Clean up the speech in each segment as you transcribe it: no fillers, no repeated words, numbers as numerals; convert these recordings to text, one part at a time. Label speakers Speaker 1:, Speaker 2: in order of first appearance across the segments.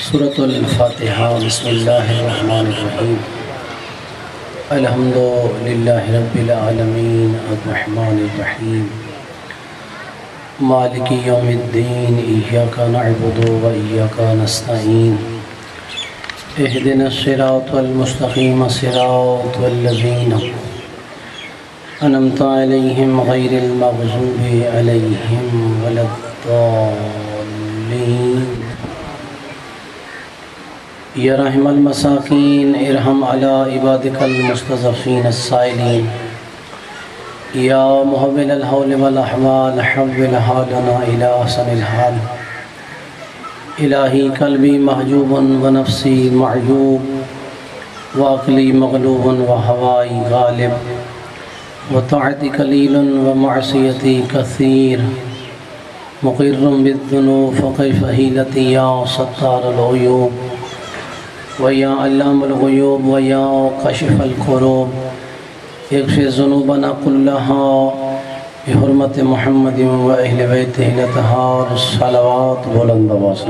Speaker 1: سورۃ الفاتحہ۔ بسم اللہ الرحمن الرحیم۔ الحمد للہ رب العالمین الرحمن الرحیم مالک یوم الدین ایاک نعبد و ایاک نستعین اہدنا الصراط المستقیم صراط الذین انعمت علیہم غیر المغضوب علیہم ولا الضالین۔ یا رحم المساکین ارحم علی عبادک المستضعفین السائلین۔ یا محول الحول والاحوال حول حالنا الی احسن الحال۔ الہی قلبی محجوب و نفسی معیوب وعقلی مغلوب و ہوائی غالب و طاعتی قلیل و معصیتی کثیر مقر بالذنوب فکیف حیلتی یا ستار العیوب ویا علام الغیوب ویا کاشف الکروب اغفر ذنوبنا كلها بحرمت محمد و اہل بیتہ الاطہار الصلوات۔ بلند آواز سے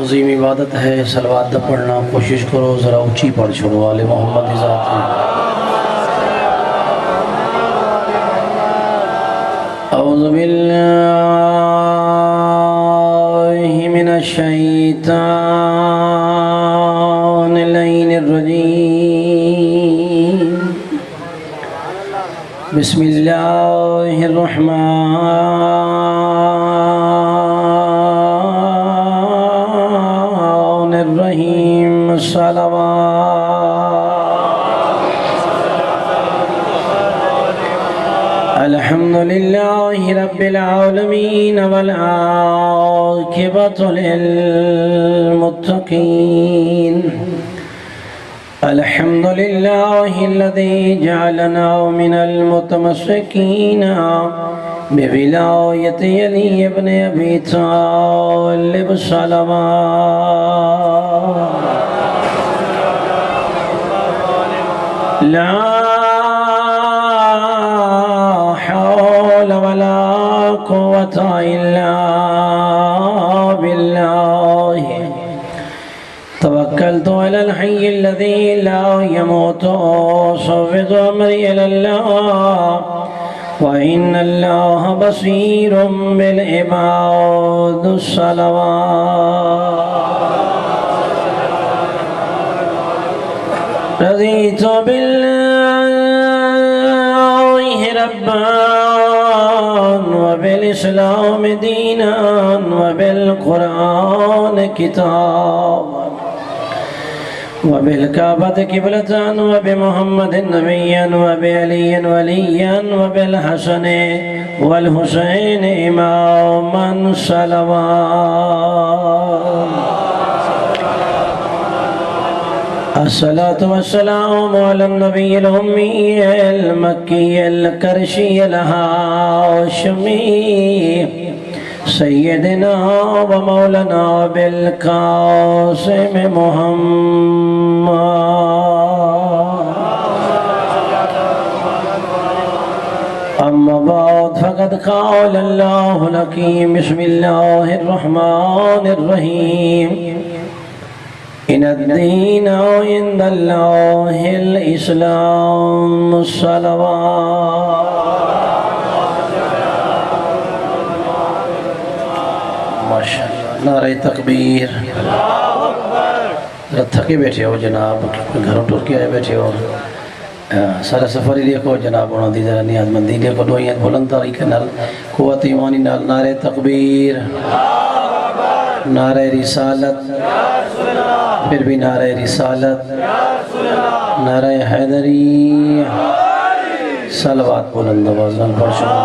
Speaker 1: عظیم عبادت ہے صلوات دا پڑھنا، کوشش کرو ذرا اونچی پڑھ چھوڑو، آل محمد ذات ہے۔ اعوذ باللہ من الشیطان اللعین الرجیم۔ بسم اللہ الرحمن الرحیم۔ الحمد للہ رب العالمین والعاقبۃ للمتقین۔ الحمد للہ الذی جعلنا من المتمسکین بولایت علی ابن ابی طالب صلوات۔ لا حول ولا قوة إلا بالله۔ توكلت على الحي الذي لا يموت وأفوض أمري إلى الله وإن الله بصير بالعباد الصلوات۔ رضيت بالله ربا وبالإسلام دينا وبالقرآن كتابا وبالكعبة قبلة وبمحمد نبيا وبعلي وليا وبالحسن والحسين إماما صلوات۔ الصلاة والسلام على النبي الأمي المكي القرشي الهاشمي سيدنا ومولانا بالقاسم محمد۔ أما بعد فقد قال الله الحكيم بسم الله الرحمن الرحيم إن الدين عند الله الإسلام الصلوات۔ ماشاءاللہ، نعرہ تکبیر۔ ذرا تھکے بیٹھے ہو جناب، گھروں ٹور کے آئے بیٹھے ہو، سارا سفر ہی دیکھو جناب، انہوں دی ذرا نیاز مندی دیکھو، دوئیت بلند طریقے نال قوت ایمانی نال نعرہ تکبیر، نعرہ رسالت، پھر بھی نعرہ رسالت، نعرہ حیدری، صلوات بلند آواز نال پڑھ چھوڑو۔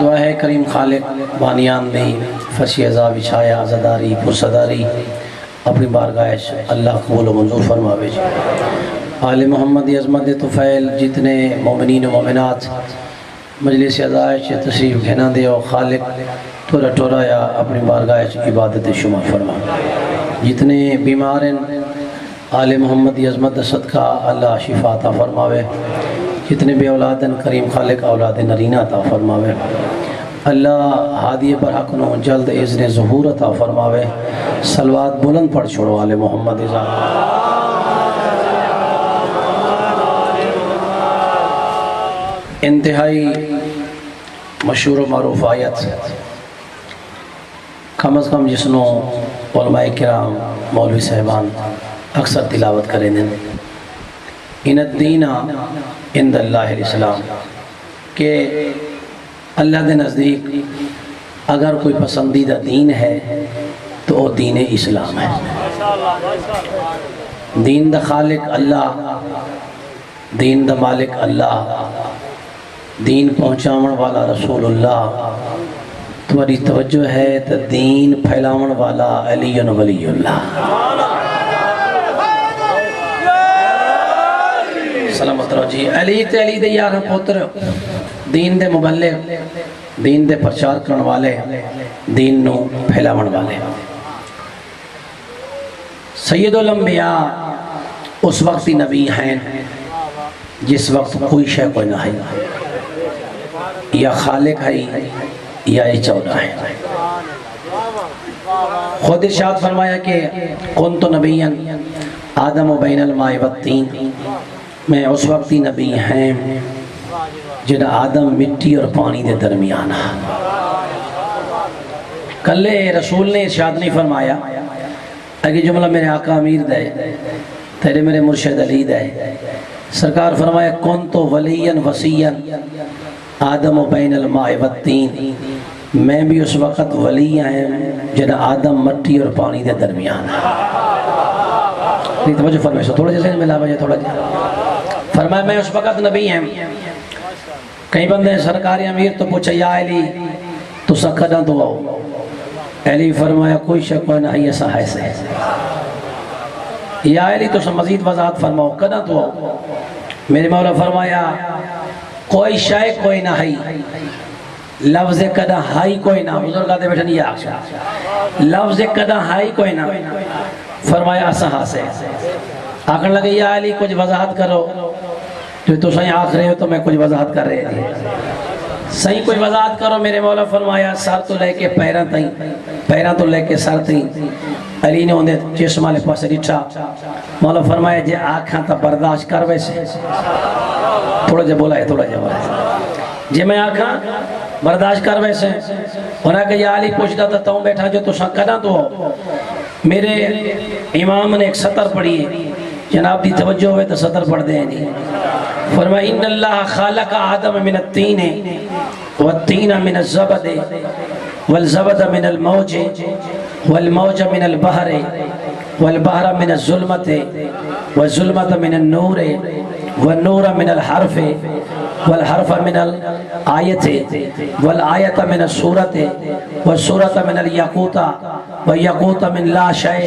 Speaker 1: دعا ہے کریم خالق بانیان دی فرشی عذاب چھایا عزداری پرصداری اپنی بارگاہ اللہ قبول و منظور فرماوے۔ آل محمد عظمت طفیل جتنے مومنین و مومنات مجلس عزائش تشریف گھنا دے و خالق تھوڑا ٹورا یا اپنی بارگاہ عبادت شما فرما۔ جتنے بیمار ہیں آل محمد عظمت صدقہ اللہ شفا عطا فرماوے۔ جتنے بھی اولادن کریم خالق اولاد نرینہ عطا فرماوے اللہ ہادی برحق نو جلد اذن ظہور عطا فرماوے صلوات بلند پڑھ چھوڑو آل محمد ازا انتہائی مشہور و معروف آیت کم از کم جسنوں علماء کرام مولوی صاحبان اکثر تلاوت کریں دیں ان الدین عند اللہ الاسلام کہ اللہ دے نزدیک اگر کوئی پسندیدہ دین ہے تو وہ دین اسلام ہے دین دا خالق اللہ دین دا مالک اللہ دین پہنچاون والا رسول اللہ تمہاری توجہ ہے تو دین پھیلاون والا علی ولی اللہ سلامت رو جی علی تے علی دے یار پوتر دین دے مبلغ دین دے پرچار کرن والے دین نو پھیلاون والے سید الانبیاء اس وقت ہی نبی ہیں جس وقت کوئی شے کوئی نہ ہے یا خالق ہے یا یہ چودہ ہے خود ارشاد فرمایا کہ کنت نبیًا آدم و بین الماء والطین میں اس وقت ہی نبی ہیں جن آدم مٹی اور پانی دے درمیان کلے رسول نے ارشاد نہیں فرمایا اگر جملہ میرے آقا امیر دے تیرے میرے مرشد علی دے سرکار فرمایا کنت ولیًا وصیًا آدم و بین الماء والطین میں بھی اس وقت ولی ہیں جن آدم مٹی اور پانی دے درمیان نہیں توجہ فرمائے سو تھوڑا جیسے ملا بجے تھوڑا جیسے فرمایا میں اس وقت نبی ہیں کئی بندے سرکاری امیر تو پوچھا یا علی تو سکھنا تو آؤ علی فرمایا کوئی شک کوئی نہیں ایسا ہے سے یا علی تو مزید وضاحت فرماؤ کنا تو آؤ میرے مولا فرمایا کوئی شے کوئی نہ ہے لفظ کدا ہائی کوئی نہ بزرگ آتے بیٹھا نہیں آکشا لفظ کدا ہائی کوئی نہ فرمایا اسہا سے آکھن لگے یا علی کچھ وضاحت کرو جو تو صحیح آکھ رہے ہو تو میں کچھ وضاحت کر رہے تھے صحیح کوئی وضاحت کرو میرے مولا فرمایا سر تو لے کے پیران تائیں پیران تو لے کے سر تائیں علی نے انہیں جسم والے پاس ڈٹھا مولا فرمایا جے آنکھاں تا برداشت کر ویسے تھوڑا جا بولا ہے تھوڑا جا بولا ہے جے میں آنکھاں برداشت کر ویسے انہاں کہ یا علی پوچھتا تھا تاؤں بیٹھا جو تو سکنا تو ہو میرے امام نے ایک سطر پڑھی ہے جناب دی توجہ ہوئے تو سطر پڑھ دیں نہیں فرمایا ان اللہ خالق آدم من التین والتین من الزبد والزبد من الموج والموج من البحر والبحر من الظلمت والظلمت من النور والنور من الحرف والحرف من الآیت والآیت من السورت والسورت من الیقوت والیقوت من لا شے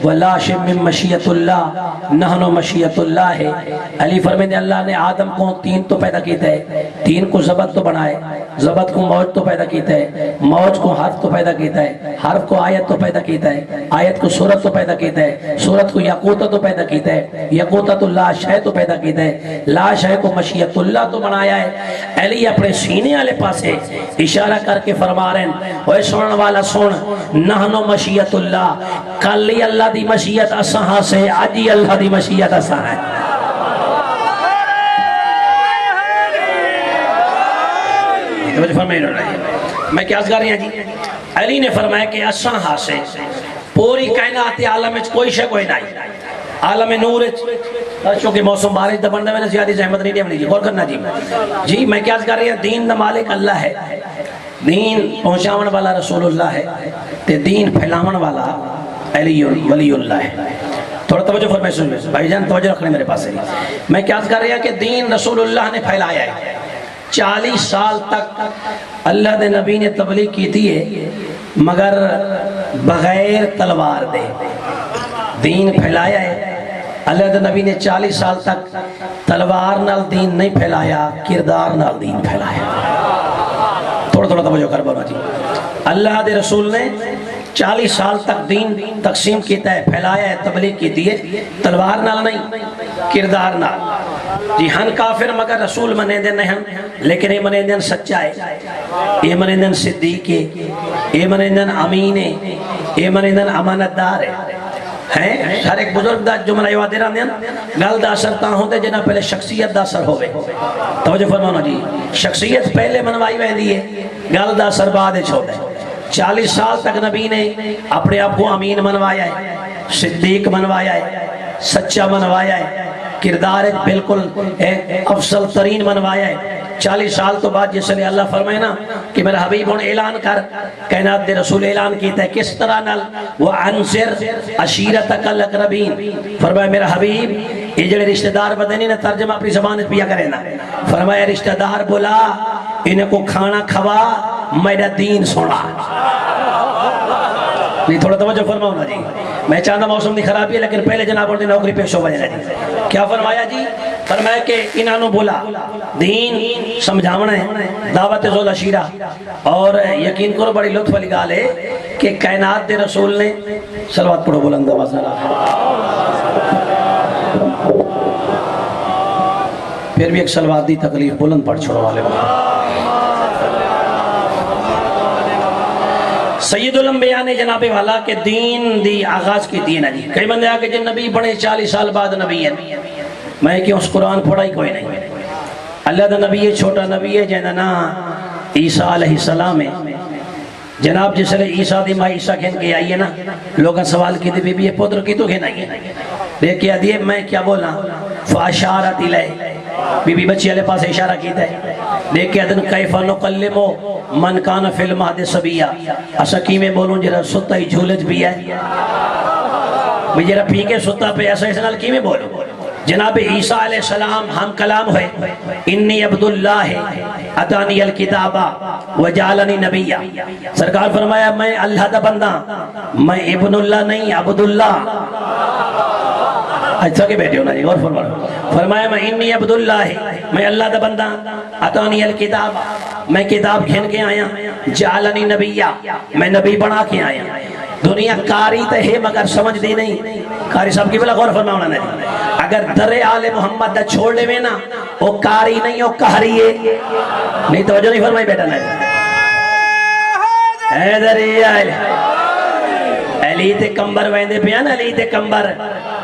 Speaker 1: ولا شے من مشیت اللہ نحن مشیت اللہ ہے علی فرمائے اللہ نے آدم کو تین تو پیدا کیتا ہے تین کو زبد تو بنائے زبد کو موج تو پیدا کیتا ہے موج کو حرف تو پیدا کیتا ہے حرف کو آیت تو پیدا کیتا ہے آیت کو سورت تو پیدا کیتا ہے سورت کو یقوت تو پیدا کیتا ہے یقوت تو لا شے تو پیدا کیتا ہے لا شے کو مشیت اللہ تو بنایا ہے علی اپنے سینے والے پاسے اشارہ کر کے فرما رہے ہیں اوے سنن والا سن نحنو مشیت اللہ کل اللہ دی مشیت اساں سے آج ہی اللہ دی مشیت اساں ہے میں کیا کر رہی ہیں جی علی نے فرمایا کہ اساں سے پوری کائنات عالم میں کوئی شے کوئی نہیں عالم نور چونکہ موسم بارش دا بندہ میں نے زیادہ زحمت نہیں دیا جی غور کرنا جی میں کیا کر رہی ہیں دین دا مالک اللہ ہے دین پہنچاون والا رسول اللہ ہے تے دین پھیلاون والا علی ولی اللہ ہے تھوڑا توجہ فرمائے سن بھائی جان توجہ رکھنے میرے پاس ہے میں کیا کر رہی ہوں کہ دین رسول اللہ نے پھیلایا ہے 40 سال تک اللہ دے نبی نے تبلیغ کی تھی ہے مگر بغیر تلوار دے دین پھیلایا ہے اللہ دے نبی نے 40 سال تک تلوار نال دین نہیں پھیلایا کردار نال دین پھیلایا تھوڑا تھوڑا توجہ کر بولا جی اللہ دے رسول نے 40 سال تک دین تقسیم کیتا ہے پھیلایا ہے تبلیغ کیتی ہے تلوار نال نہیں کردار نال جی ہن کافر مگر رسول منے دین نہیں ہن، لیکن یہ منے دین سچا ہے، یہ منے دین صدیق ہے، یہ منے دین امین ہے، یہ منے دین امانت دار ہے۔ ہر ایک بزرگ دا جملہ یاد دے رہا دین گل دا اثر تاں ہوندے جنہ پہلے شخصیت دا اثر ہوئے۔ توجہ فرمانا جی، شخصیت پہلے منوائی ویندی ہے، گل دا اثر بعد چھوڑ دے۔ 40 سال تک نبی نے اپنے آپ کو امین منوایا ہے، صدیق منوایا ہے، سچا منوایا ہے، کردار بالکل افضل ترین منوایا ہے۔ 40 سال تو بعد جس لئے اللہ فرمائے نا کہ میرا حبیب ان اعلان کر، کائنات دے رسول اعلان کیتا ہے کس طرح نال وَأَنْزِرْ عَشِيرَتَكَ الْأَقْرَبِينَ، فرمایا میرا حبیب یہ جڑے رشتہ دار بدنی نے ترجمہ اپنی زبان پیا کرے نا، فرمایا رشتہ دار بلا انہیں کو کھانا کھوا میرا دین سنا۔ نہیں تھوڑا توجہ فرماؤ نا جی، میں چاہتا موسم دی خرابی ہے لیکن پہلے جناب اور دی نوکری پیش ہو بجے جی۔ کیا فرمایا جی؟ فرمایا کہ انہوں بولا دین سمجھاونا ہے، دعوت زول عشیرہ، اور یقین کرو بڑی لطف والی گال ہے کہ کائنات دے رسول نے صلوات پڑھو بلند آواز نہ پھر بھی ایک صلوات دی تکلیف بلند پڑھ چھوڑو والے سید الانبیاء نے جناب والا کہ دین دی آغاز کی دین ہے جی۔ کئی بندے آکے جن نبی بڑے 40 سال بعد نبی ہے، میں کہ اس قرآن پڑھا ہی کوئی نہیں۔ اللہ دا نبی ہے، چھوٹا نبی ہے جنہا نا عیسیٰ علیہ السلام ہے۔ جناب جس لئے عیسیٰ دی ماں عیسیٰ کھین کے آئیے نا، لوگاں سوال کی دی بی بی یہ پودر کی تو کھین آئیے، دیکھ کیا دیئے میں کیا بولا فاشارت الیہ، بی بی بچی علیہ پاس اشارہ کیتا ہے، دیکھ کیا دن کیفا نقلمو من کانا فی المہد صبیہ، اسا کی میں بولوں جرہ ستا ہی جھولج بھی ہے، جرہ پی کے ستا پہ ایسا اس نال کی میں بولوں۔ جناب عیسیٰ علیہ السلام ہم کلام ہوئے، انی عبداللہ اتانی الکتابہ وجعلنی نبیہ، سرکار فرمایا میں اللہ دا بندہ، میں ابن اللہ نہیں عبداللہ۔ اچھا کہ بیٹے ہونا جی اور فرمایا میں انی عبداللہ، میں اللہ دا بندہ، اتانی الکتاب، میں کتاب کھین کے آیا، جعلنی نبیہ، میں نبی بنا کے آیا۔ دنیا کاری تے ہے مگر سمجھ دی نہیں، کاری صاحب کی بلا غور فرماؤنا نہیں، اگر در آل محمد دا چھوڑے میں نا وہ کاری نہیں وہ کہری ہے، نہیں توجہ نہیں فرمائی بیٹا نہیں حیدری آئے علی تے کمبر ویندے پیان، علی تے کمبر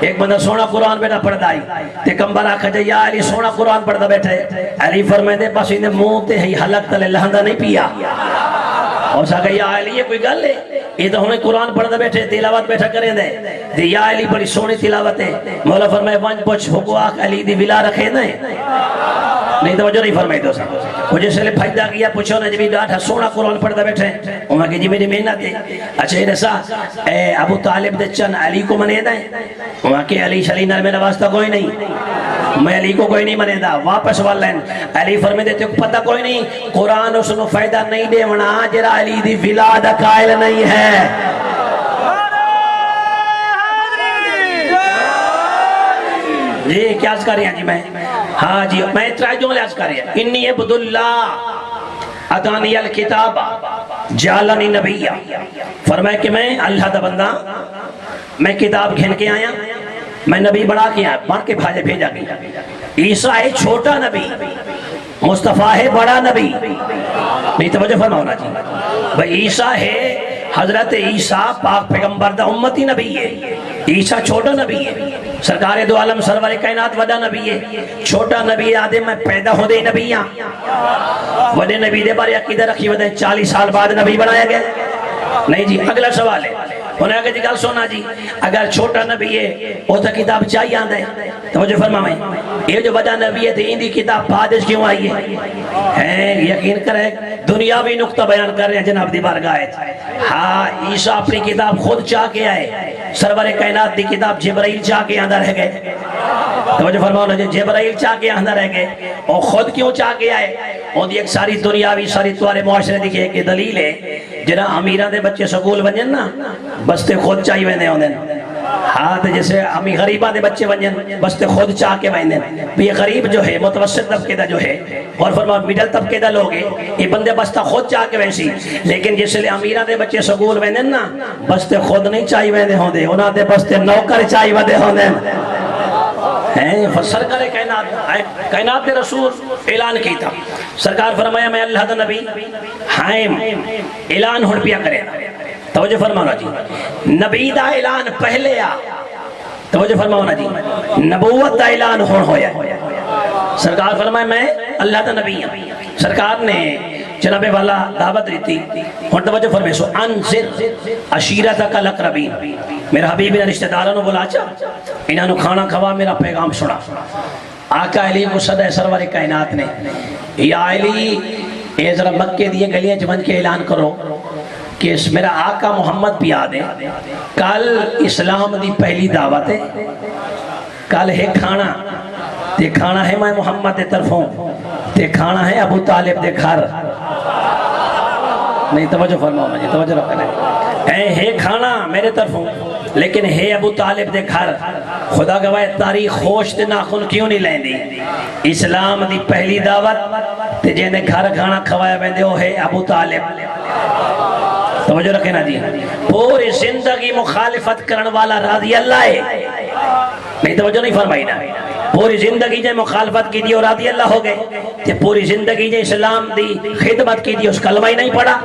Speaker 1: ایک بندہ سونا قرآن بیٹا پڑھتا ہی تے کمبر آکھا جائے یا علی سونا قرآن پڑھتا بیٹھے، علی فرمائے دے بس انہیں منہ تے ہی حلق تلے لہندہ نہیں پیا، اور سا کہ یا علی یہ کوئی گل ہے، یہ تو ہمیں قرآن پڑھتا بیٹھے تلاوت بیٹھا کریں دے یا علی بڑی سونی تلاوت ہے، مولا فرمائے وانج پوچھ حکو آکھ علی دی ولا رکھے دیں، نہیں توجہ نہیں فرمائی دو سا مجھے سے لے پھائدہ کیا پوچھو نا جبی ڈاٹھا سونا قرآن پڑھتا بیٹھے وہاں کہ جی میری محنت ہے، اچھا یہ رسا ابو طالب دے چن علی کو منے دیں، وہاں کہ علی شلی نال میرا واسطہ کوئی نہیں، میں علی کو کوئی نہیں منے دا، واپس والین علی فرمے دیتے پتہ کوئی نہیں، قرآن اس نے فائدہ نہیں دے ونا جرا علی دی ولاد قائل نہیں ہے۔ جی کیا عرض کر رہی ہیں جی میں؟ ہاں جی میں اترائی جملے عرض کر رہی ہیں، انی عبداللہ اتانی الکتاب جعلنی نبیہ، فرمائے کہ میں اللہ دا بندہ، میں کتاب کھین کے آیا، میں نبی بڑھا کے آیا، بڑھ کے بھیجا گیا۔ عیسیٰ ہے چھوٹا نبی، مصطفیٰ ہے بڑا نبی، نہیں توجہ فرماؤنا جی، بھئی عیسیٰ ہے حضرت عیسیٰ پاک پیغمبر دا امتی نبی ہے، عیسیٰ چھوٹا نبی ہے، سرکار دو عالم سرور کائنات وڈا نبی ہے، چھوٹا نبی آدھے میں پیدا ہو دے نبیاں، وڈے نبی دے بارے عقیدہ رکھی ودے 40 سال بعد نبی بنایا گئے، نہیں جی اگلا سوال ہے، انہیں آگے جی گل سونا جی، اگر چھوٹا نبی ہے وہ تو کتاب چاہیے آندھا ہے، توجہ فرمائیں یہ جو وڈا نبی ہے تو ان دی کتاب بعدش کیوں آئی ہے؟ یقین کرے دنیاوی نقطہ بیان کر رہے ہیں جناب دی بارگاہ ہے، ہاں عیسیٰ اپنی کتاب خود چاہ کے آئے، سرور کائنات دی کتاب جبرائیل چاہ کے اندر رہ گئے، توجہ فرماؤ نا جبرائیل چاہ کے اندر رہ گئے، اور خود کیوں چاہ کے آئے؟ اور ایک ساری دنیاوی ساری توارے معاشرے دیکھے کہ دلیل ہے، جنہاں امیران دے بچے سکول بنجن نا بستے خود چاہی ویندے ہوندے، ہاں تو جیسے امی غریبہ دے بچے بنجن بستے خود چاہ کے ویندے، یہ غریب جو ہے متوسط طبقے دا جو ہے اور فرماؤ میڈل طبقے دا لوگ ہے یہ بندے بستہ خود چاہ کے ویسی، لیکن جس لئے امیران دے بچے سکول ویندے نا بستے خود نہیں چاہی ویندے ہوندے، انہاں دے بستے نوکر چاہی ویندے ہوندے، سرکار کائنات رسول اعلان کیتا سرکار فرمایا میں اللہ دا نبی حائم اعلان ہون پیا کرے توجہ فرمانا جی نبی دا اعلان پہلے آ توجہ فرمانا جی نبوت دا اعلان ہون ہویا سرکار فرمایا میں اللہ دا نبی ہوں سرکار نے جناب والا دعوت دیتی اور توجہ فرمائے سو انذر عشیرتک الاقربین میرا حبیب نے رشتہ داروں نے بولا چا انہاں نو کھانا کھوا میرا پیغام سنا آقا علی کو صدر سرور کائنات نے یا علی اے ذرا مکے دیے گلیاں چمن کے اعلان کرو کہ میرا آقا محمد پہ یاد ہے کل اسلام دی پہلی دعوت ہے کل ہے کھانا تے کھانا ہے میں محمد دے طرفوں تے کھانا ہے ابو طالب دے گھر نہیں توجہ فرماؤ مجھے توجہ رکھنا ہے کھانا میرے طرفوں لیکن ہے ابو طالب دے گھر خدا گواہ تاریخ خوش تے ناخن کیوں نہیں لین دی اسلام دی پہلی دعوت تے جینے گھر کھانا کھوایا بندے ہو ہے ابو طالب توجہ رکھنا جی پوری زندگی مخالفت کرن والا راضی اللہ ہے نہیں توجہ نہیں فرمائی نا پوری زندگی جے مخالفت کی دی اور راضی اللہ ہو گئے کہ پوری زندگی جے اسلام دی خدمت کی دی اس کلمہ ہی نہیں پڑھا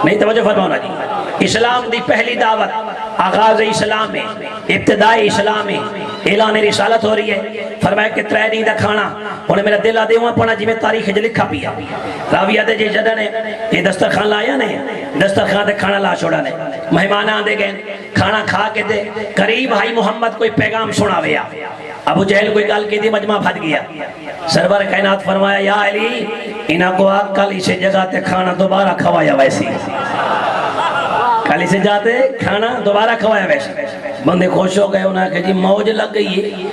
Speaker 1: نہیں توجہ فرماؤنا جی اسلام دی پہلی دعوت آغاز اسلام میں ابتدائی اسلام میں اعلان رسالت ہو رہی ہے فرمایا کہ ترے نہیں دا کھانا انہیں میرا دل آدھے ہوا پڑھا جی میں تاریخ جو لکھا پیا راوی آدھے جی جدہ نے یہ دسترخوان لایا نہیں دسترخوان دے کھانا لا چھوڑا نے مہمان آندے گئے کھانا کھا کے دے قریب بھائی محمد کوئی پیغام سنا ویا ابو جہل کوئی گال کی دی مجمع پھٹ گیا سرور کائنات فرمایا یا علی انہاں کو آگ کل اسے جگہ تے کھانا دوبارہ کھوایا ویسی کل اسے جاتے کھانا دوبارہ کھوایا ویسی بندے خوش ہو گئے انہاں کہ جی موج لگ گئی ہے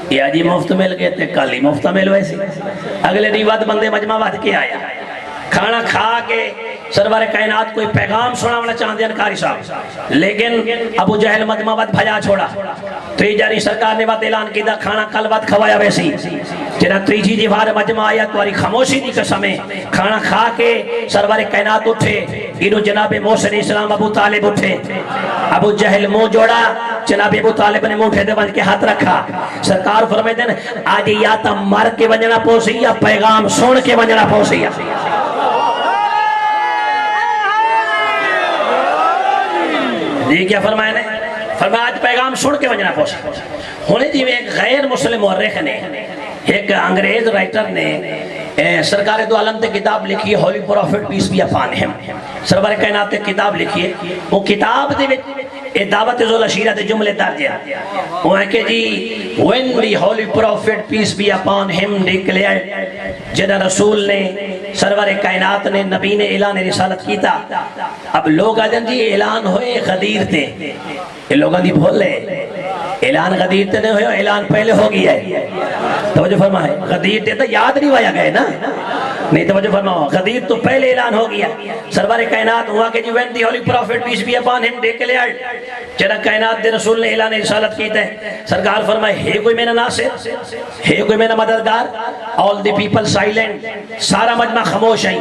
Speaker 1: یا جی مفت مل گئے تے کل ہی مفت مل ویسی اگلے دیوات بندے مجمع پھٹ کے آیا کھانا کھا کے سرور کائنات کوئی پیغام سنا والا چاہتے ہیں انکاری صاحب لیکن ابو جہل مجمع وقت بھجا چھوڑا تریجاری سرکار نے بات اعلان کی دا کھانا کل وقت کھوایا ویسی جنہا تریجی جیوار مجمع آیا تواری خاموشی دی قسمیں کھانا کھا کے سرور کائنات اٹھے انہوں جناب موسیٰ اسلام ابو طالب اٹھے ابو جہل منہ جوڑا جناب ابو طالب نے منہ اٹھے دے بن کے ہاتھ رکھا سرکار فرمائے دیں آج یا تا مر کے ونجنا پوسی یا پیغام سن کے ونجنا پوسی یہ کیا فرمایا نے فرمایا آج پیغام سن کے ونجنا پوسی ہونے جی میں ایک غیر مسلم مورخ نے ایک انگریز رائٹر نے سرکار دو عالم تے کتاب لکھی ہے holy prophet peace be upon him سرور کائنات تے کتاب لکھی ہے وہ کتاب دے وچ دعوت ذو العشیرہ دے جملے درج ہیں وہ ہے کہ جی when the holy prophet peace be upon him declared جنہ رسول نے سرور کائنات نے نبی نے اعلان رسالت کیتا اب لوگ آجن جی اعلان ہوئے غدیر تے یہ لوگاں دی بھولے اعلان غدیر تے نہیں ہوئے اعلان پہلے ہو گیا ہے توجہ فرمائے غدیر تے تو یاد نہیں وایا گئے نا نہیں توجہ فرماؤ غدیر تو پہلے اعلان ہو گیا سرور کائنات ہوا کہ جو when the holy prophet peace be upon him declared جنہ کائنات دے رسول نے اعلان رسالت کیتا ہے سرکار فرمائے ہے کوئی میرا ناصر ہے کوئی میرا مددگار all the people silent سارا مجمع خاموش ہے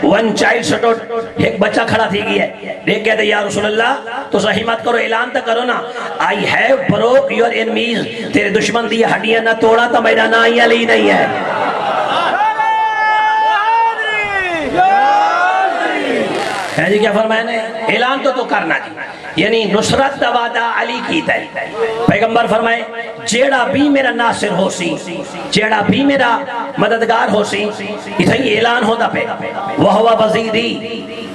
Speaker 1: one child stood out ایک بچہ کھڑا تھی گیا ہے دیکھ کہتے یا رسول اللہ تو صحیح مت کرو اعلان تا کرو نا I have broke your enemies تیرے دشمن دی ہڈیاں نہ توڑا تا میرا نا علی نہیں ہے ہے جی کیا فرمایا نے اعلان تو کرنا جی یعنی نصرت دا وعدہ علی کیتا ہے پیغمبر فرمائے جیڑا بھی میرا ناصر ہو سی جیڑا بھی میرا مددگار ہو سی اتھائی اعلان ہوتا پہ وَهُوَ وَزِيرِي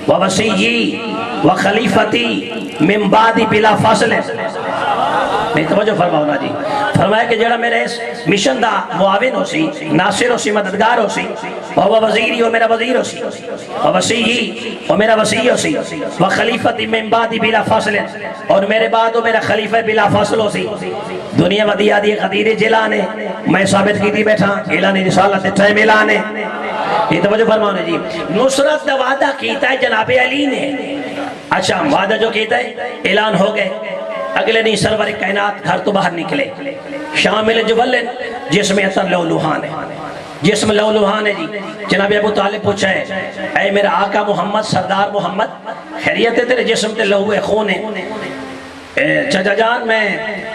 Speaker 1: وَوَسِيِّي وَخَلِيفَتِي مِن بَعْدِي بِلَا فَاصِلٍ نہیں توجہ فرماؤنا جی فرمایا کہ جڑا میرے اس مشن دا معاون ہو سی ناصر ہو سی مددگار ہو سی وَهُوَ وَزِيرِي وہ میرا وزیر ہو سی وَوَسِيِّي وہ میرا وسیع ہو سی وَخَلِيفَتِي مِن بَعْدِي بِلَا فَاصِلٍ اور میرے بعد وہ میرا خلیفہ بلا فاصل ہو سی دنیا ودیا دی غدیر جلانے میں ثابت کی دی بیٹھا اعلان رسالت ٹائم اعلانے یہ توجہ فرماؤنا جی نصرت دا وعدہ کیتا ہے جناب علی نے اچھا وعدہ جو کیتا ہے اعلان ہو گئے اگلے نہیں سرور کائنات گھر تو باہر نکلے شامل جبلن جس میں اثر لولوہان ہے جسم لولوہان ہے جی جناب ابو طالب پوچھا ہے اے میرا آقا محمد سردار محمد خیریت ہے تیرے جسم تے لہو خون ہے چچا جان میں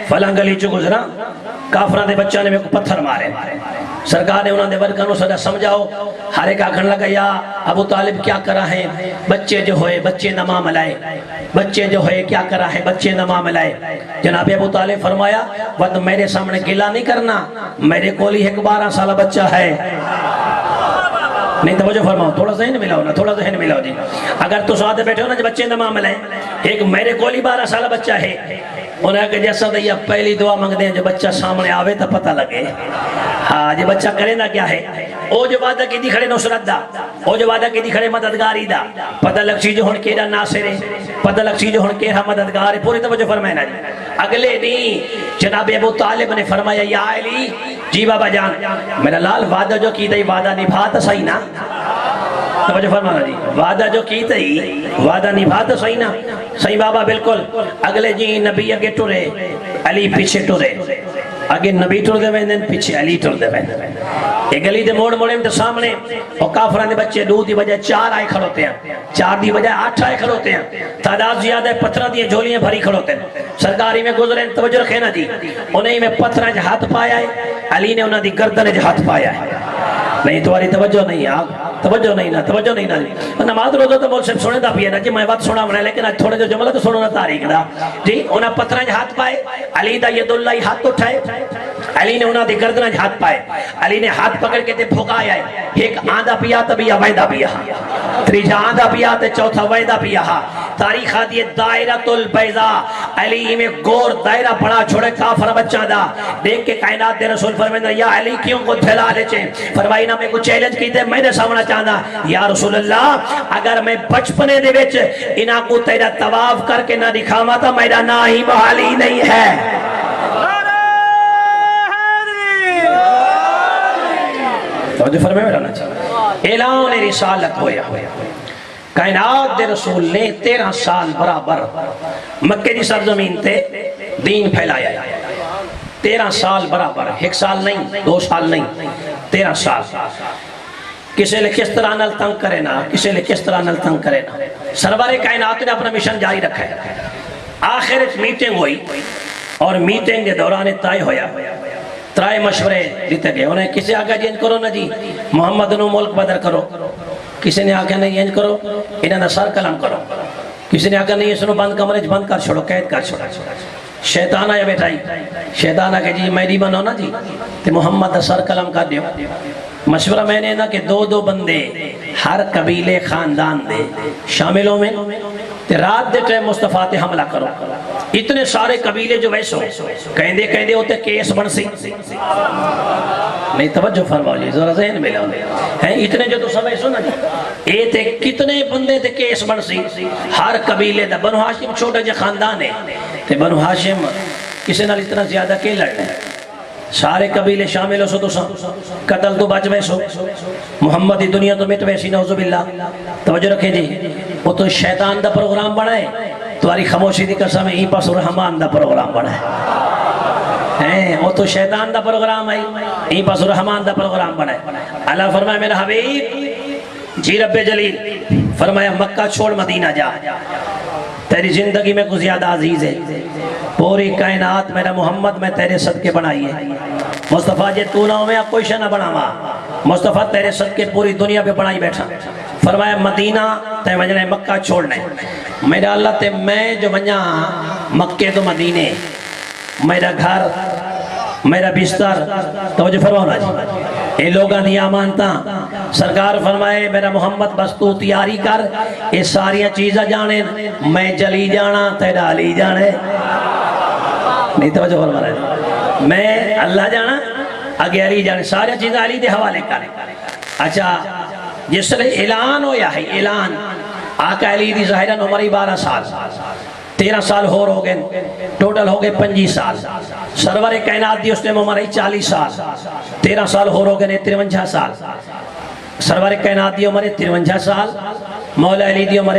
Speaker 1: فلاں گلی چ گزرا، کافراں دے بچوں نے میرے کو پتھر مارے، سرکار نے انہوں نے ورکروں سے سمجھاؤ، ہر ایک آکھن لگا یا ابو طالب کیا کرا ہے، بچے جو ہوئے بچے نما ملائے، بچے جو ہوئے کیا کرا ہے بچے نما ملائے۔ جناب ابو طالب فرمایا ود میرے سامنے گلا نہیں کرنا، میرے کولی ایک 12 سالہ بچہ ہے۔ نہیں توجہ فرماؤ، تھوڑا ذہن ملاؤ نا، تھوڑا ذہن ملاؤ جی۔ اگر تو ساتھ بیٹھے ہو نا جو بچے نہ معاملہ ہے، ایک میرے کولی 12 سالہ بچہ ہے، انہیں کہ جیسا دیا پہلی دعا مانگ دیں جو بچہ سامنے آوے تو پتہ لگے۔ ہاں جو بچہ کرے نا کیا ہے، او جو وعدہ کی دی کھڑے نصرت دا، او جو وعدہ کی دی کھڑے مددگاری دا، پتہ لگ سی جو ہن کیڑا ناصر ہے، پتہ لگ سی جو ہن کیڑا مددگار ہے۔ پوری توجہ فرمائے نا جی۔ اگلے دن جناب ابو طالب نے فرمایا یا علی، جی بابا جان میرا لال وعدہ جو کی دی وعدہ نبھا تو صحیح نا، توجہ فرمانا جی، وعدہ جو کی تھی وعدہ نبھا تو صحیح نا، صحیح بابا بالکل۔ اگلے جی نبی اگے ٹرے، علی پیچھے ٹرے، اگے نبی ٹر دے ویندن پیچھے علی ٹر دے ویندن۔ ایک گلی دے موڑ موڑے میں سامنے اور کافران دے بچے 2 دی بجائے 4 آئے کھڑوتے ہیں، 4 دی بجائے 8 آئے کھڑوتے ہیں، تعداد زیادہ ہے، پتھرہ دی جھولیاں بھری کھڑوتے ہیں۔ سرکاری میں گزرے توجہ رکھے نا جی، انہیں میں پتھرہ جا ہاتھ پایا ہے، علی نے انہوں دی گردن جا ہاتھ پایا ہے۔ نہیں تمہاری توجہ نہیں ہے، توجہ نہیں نا، توجہ نہیں نا۔ نماز روزہ تو بول سے سنے دا بھی ہے نا جی، میں بات سنا بنا لیکن آج تھوڑے جو جملہ تو سنو نا تاریخ دا جی۔ انہاں پتھرہ جا ہاتھ پائے، علی دا ید اللہ ہاتھ اٹھائے، علی نے انہاں دی گردن جا ہاتھ پائے، علی نے ہاتھ پکڑ کے تے بھگایا ہے، ایک آندھا پیا تبیا ویدہ پیا، تریجا آندھا پیا تے چوتھا ویدہ پیا۔ تاریخ آدھی دائرۃ البیضاء، علی میں گور دائرہ پڑا چھوڑے کافر بچہ دا، دیکھ کے کائنات دے رسول فرمائے یا علی کیوں کو دھلا لے چھے، فرمائی نا میں کو چیلنج کی تے میں نے سامنا چاہنا یا رسول اللہ اگر میں بچپنے دے وچ انہاں کو تیرا طواف کر کے نہ دکھاوا تا میرا نا ہی محالی نہیں ہے۔ توجہ فرمائے میرا نا چاہتا اعلان رسالت ہویا، کائنات دے رسول نے 13 سال برابر مکہ دی سرزمین تے دین پھیلایا ہے، 13 سال برابر، 1 سال نہیں 2 سال نہیں 13 سال۔ کسے لے کس طرح نل تنگ کرے نا، کسے لے کس طرح نل تنگ کرے نا، سرور کائنات نے اپنا مشن جاری رکھا ہے۔ آخر میٹنگ ہوئی اور میٹنگ دے دوران طے ہویا، 3 مشورے دیتے گئے، انہیں کسے آگا جی انج کرو نا جی محمد نو ملک بدر کرو، کسی نے آگا نہیں انج کرو انہاں دا سر قلم کرو، کسی نے آگا نہیں اس نو بند کمرے چ بند کر چھوڑو، قید کر چھوڑو۔ شیطان آیا بیٹھائی، شیطان آگے جی میری بنو نا جی تے محمد دا سر قلم کر دیو۔ مشورہ میں نے نا کہ 2 بندے ہر قبیلے خاندان دے شاملوں میں تے رات دے ٹائم مصطفیٰ تے حملہ کرو، اتنے سارے قبیلے جو ویسو کہندے ہوتے کیس بن سی، نہیں توجہ فرماؤ جی ذرا ذہن میں لاؤ ہیں، اتنے جو تو سب ایسو نا جی اے تے کتنے بندے تے کیس بن سی، ہر قبیلے دا۔ بنو ہاشم چھوٹا جے خاندان ہے تے بنو ہاشم کسی نال اتنا زیادہ کے لڑنے، سارے قبیلے شامل ہو سو تو قتل تو بچ ویسو، محمد دی دنیا تو مٹ ویسی، نعوذ باللہ۔ توجہ رکھیں جی، وہ تو شیطان دا پروگرام بنائے، تمہاری خاموشی دی قسم ای پاس رحمان دا پروگرام بنائے، وہ تو شیطان دا پروگرام ہے، ای پاس رحمان دا پروگرام بنائے۔ اللہ فرمائے میرا حبیب جی رب جلیل فرمایا مکہ چھوڑ مدینہ جا، تیری زندگی میں کچھ زیادہ عزیز ہے، پوری کائنات میرا محمد میں تیرے صدقے بنائی ہے، مصطفیٰ جے تو نہ ہو میں کوئی شہ نہ بناوا، مصطفیٰ تیرے صدقے پوری دنیا پہ بنائی بیٹھا۔ فرمایا مدینہ تے وجنے مکہ چھوڑنے، میرا اللہ تے میں جو ونیا مکے تو مدینے، میرا گھر میرا بستر، توجہ فرماؤ جی اے لوگاں دی امانتاں، سرکار فرمائے میرا محمد بس تو تیاری کر، اے ساریاں چیزاں جانے، میں جلی جانا تیرا علی جانے، نہیں توجہ فرما رہے، میں اللہ جانا اگے علی جانے، سارے چیزیں علی دے حوالے کرے۔ اچھا جس لئے اعلان ہویا ہے، اعلان آقا علی دی ظاہرہ عمر 12 سال، 13 سال ہو گئے، ٹوٹل ہو گئے 25 سال، سرور کائنات دی اس نے عمر 40 سال، 13 سال ہو گئے 53 سال، سرور کائنات دی عمر 53 سال، مولا علی دی عمر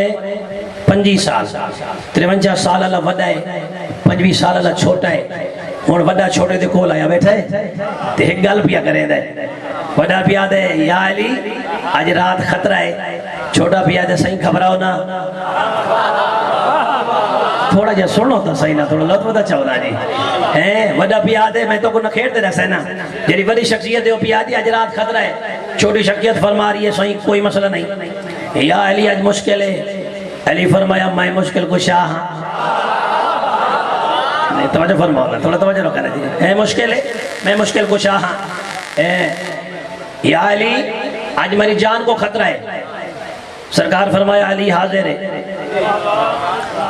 Speaker 1: 25 سال، 53 سال اللہ وڈا ہے، 25 سال اللہ چھوٹا ہے، اور وڈا چھوٹے دے کول آیا بیٹھا ہے، تے ایک گل پیا کرے دے، وڈا پیا دے یا علی آج رات خطرہ ہے، چھوٹا پیا دے صحیح خبراؤ نا، تھوڑا جا سنو تو صحیح نہ تھوڑا لطف دا چاہتا جی وڈا پیا دے میں تو کو نہ کھیڑتے رہ سینا جیری بڑی شخصیت ہے وہ پیا دی آج رات خطرہ ہے چھوٹی شخصیت فرما رہی ہے صحیح کوئی مسئلہ نہیں یا علی آج مشکل ہے علی فرمایا میں مشکل کو شاہ نہیں توجہ فرماؤ تھوڑا توجہ رکھا رہے مشکل ہے میں مشکل کو شاہ یا علی آج میری جان کو خطرہ ہے سرکار فرمایا علی حاضر ہے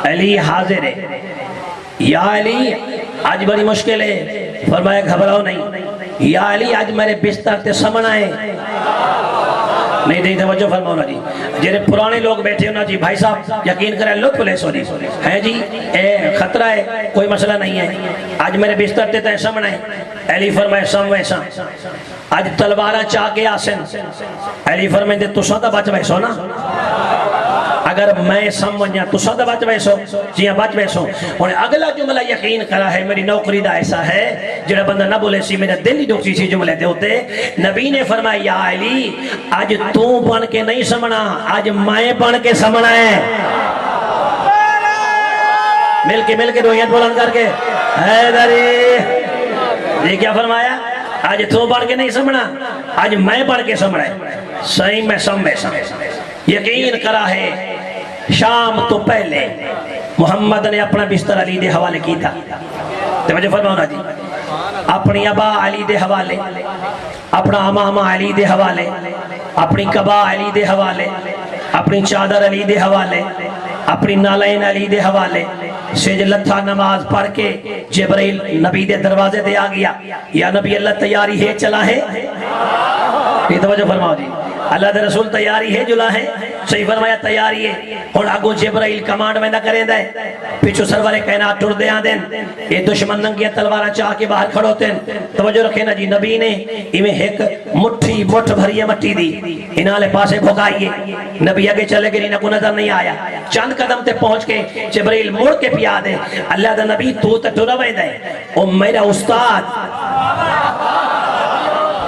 Speaker 1: علی حاضر ہے یا علی آج بڑی مشکل ہے فرمایا گھبراؤ نہیں یا علی آج میرے بستر تے سمنا ہے نہیں نہیں توجہ فرماؤ نا جی جنہیں پرانے لوگ بیٹھے ہونا جی بھائی صاحب یقین کریں لطف لے سو جی خطرہ ہے کوئی مسئلہ نہیں ہے آج میرے بستر تے سمنا ہے علی فرمائے سم ویسا آج تلوارہ چاہ کے آسن علی فرمائے دے تو سادہ بچ ویسو نا اگر میں سمجھا تو سادہ بچ ویسو جی ہاں بچ ویسو انہیں اگلا جملہ یقین کرا ہے میری نوکری دا ایسا ہے جڑا بندہ نہ بولے سی میرا دل ہی ڈوکسی سی جملے دے ہوتے نبی نے فرمایا یا علی آج تو بن کے نہیں سمنا آج میں بن کے سمنا ہے مل کے روحیت بلند کر کے حیدری یہ کیا فرمایا آج تو بن کے نہیں سمنا آج میں بن کے سمنا ہے صحیح میں سم ویسا یقین کرا ہے شام تو پہلے محمد نے اپنا بستر علی دے حوالے کی تھا توجہ فرماؤ نا جی اپنی ابا علی دے حوالے اپنا امامہ علی دے حوالے اپنی کبا علی دے حوالے اپنی چادر علی دے حوالے اپنی نالین علی دے حوالے سیج لتھا نماز پڑھ کے جبرائیل نبی دے دروازے دے آ گیا یا نبی اللہ تیاری ہے چلا ہے یہ توجہ فرماؤ جی اللہ دے رسول تیاری ہے جلا ہے صحیح فرمایا تیاری ہے اور آگو جبرائیل کمانڈ میں نہ کریں دے پیچھو سرور کائنات ٹر دے آن دیں یہ دشمن ننگیا تلوارہ چاہ کے باہر کھڑوتے ہیں توجہ رکھے نا جی نبی نے ایمیں ایک مٹھی مٹھ بھری مٹی دی انہالے پاسے بھگائیے نبی آگے چلے گئے انہیں کو نظر نہیں آیا چند قدم تے پہنچ کے جبرائیل مڑ کے پیا دے اللہ دا نبی تو ٹر وے دے او میرا استاد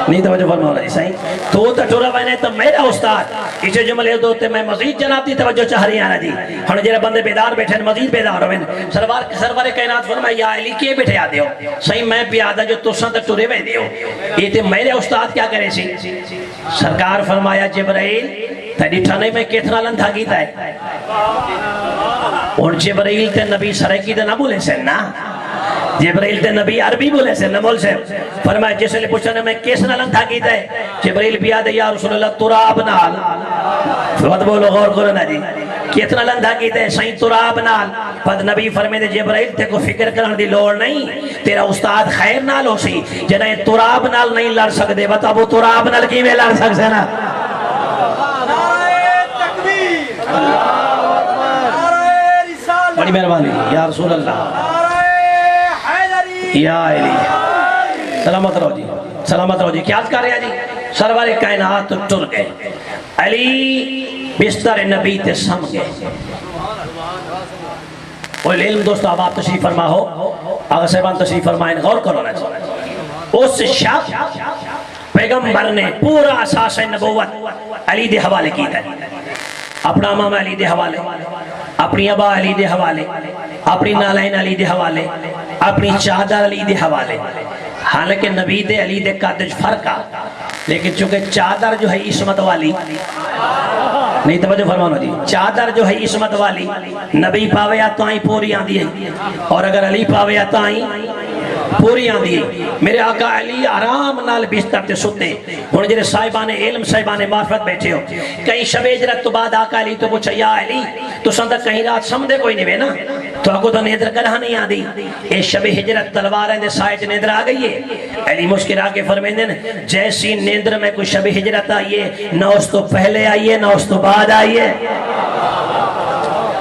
Speaker 1: نہیں توجہ فرماؤ رہی صحیح تو ٹورا بہنے تو میرا استاد اسے جملے دوتے میں مزید جناب دی توجہ چاہ رہی آنا جی ہن جیرے بندے بیدار بیٹھے ہیں مزید بیدار ہوئے سرور کائنات فرمایا یا علی کیے بیٹھے آدے ہو صحیح میں پیادہ جو تساں تے ٹورے وے دے ہو یہ تے میرے استاد کیا کرے سی سرکار فرمایا جبرائیل تیری ٹھانے میں کتنا لندھا گیتا ہے اور جبرائیل تے نبی سرکی تے نہ بولے سے نا جبرائیل تے نبی عربی بولے سے نمول سے فرمایا جس لئے پوچھنے میں کس نالن تھا کیتا ہے جبرائیل بیاد یا رسول اللہ تراب نال فقط بولو غور کرنا جی کتنا لندھا کیتا ہے سائیں تراب نال پد نبی فرمائے دے جبرائیل تے کو فکر کرنے دی لوڑ نہیں تیرا استاد خیر نال ہو سی جنہیں تراب نال نہیں لڑ سکتے بتا وہ تراب نال کی میں لڑ سکتے نا بڑی مہربانی یا رسول اللہ یا علی سلامت رہو جی کیا کر رہے ہیں جی سرور کائنات ٹر گئے علی بستر نبی تے سم گئے وہ علم دوستو اب آپ تشریف فرما ہو آغا صاحبان تشریف فرمائیں غور کرو نا اس شخص پیغمبر نے پورا اساس نبوت علی دے حوالے کی تھا اپنا امام علی دے حوالے اپنی ابا علی دے حوالے اپنی نالین علی دے حوالے اپنی چادر علی دے حوالے حالانکہ نبی دے علی دے قدر فرقہ لیکن چونکہ چادر جو ہے عصمت والی نہیں توجہ فرمانا جی چادر جو ہے عصمت والی نبی پاوے آتا ہی پوری آن دی ہے اور اگر علی پاوے آتا ہی پوری آن دی ہے میرے آقا علی آرام نال بستر تے ستے انہیں جنہیں صاحبان علم صاحبان معرفت بیٹھے ہو کہیں شب ہجرت تو بعد آقا علی تو پوچھا یا علی تو سندہ کہیں رات سمدے کوئی نہیں نا تو آگو تو نیدر کرا نہیں آدھی اے شب ہجرت تلوار ہے سائٹ نیدر آ گئی ہے علی مسکر آگے فرمائیں دیں جیسی نیدر میں کوئی شب ہجرت آئیے نہ اس تو پہلے آئیے نہ اس تو بعد آئیے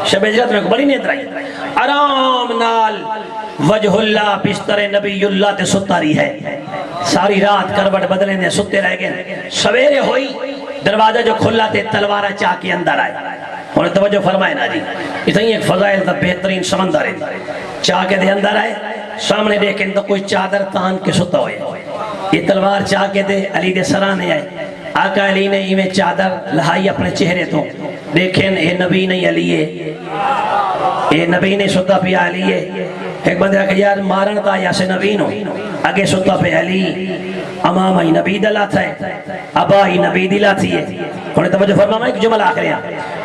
Speaker 1: شب ہجرت میں کوئی بڑی نیدر آئیے آرام نال وجہ اللہ بستر نبی اللہ تے ستاری ہے ساری رات کروٹ بدلیں دے ستے رہ گئے سویرے ہوئی دروازہ جو کھلا تے تلوارہ چاہ کے اندر آئے انہیں توجہ فرمائے نا جی اتنی ایک فضائل تا بہترین سمندر ہے چاہ کے دے اندر آئے سامنے دیکھیں تو کوئی چادر تان کے ستا ہوئے یہ تلوار چاہ کے دے علی دے سرانے آئے آقا علی نے ہی چادر لہائی اپنے چہرے تو دیکھیں اے نبی نہیں علی ہے اے نبی نے ستا پہ علی ہے. ایک بندہ کہ یار مارن تا یا سے نبی نو اگے ستا پہ علی امام ہی نبی دلا تھا ابا ہی نبی دلا تھی ہے. انہیں توجہ فرماما ایک جملہ آخری ہے.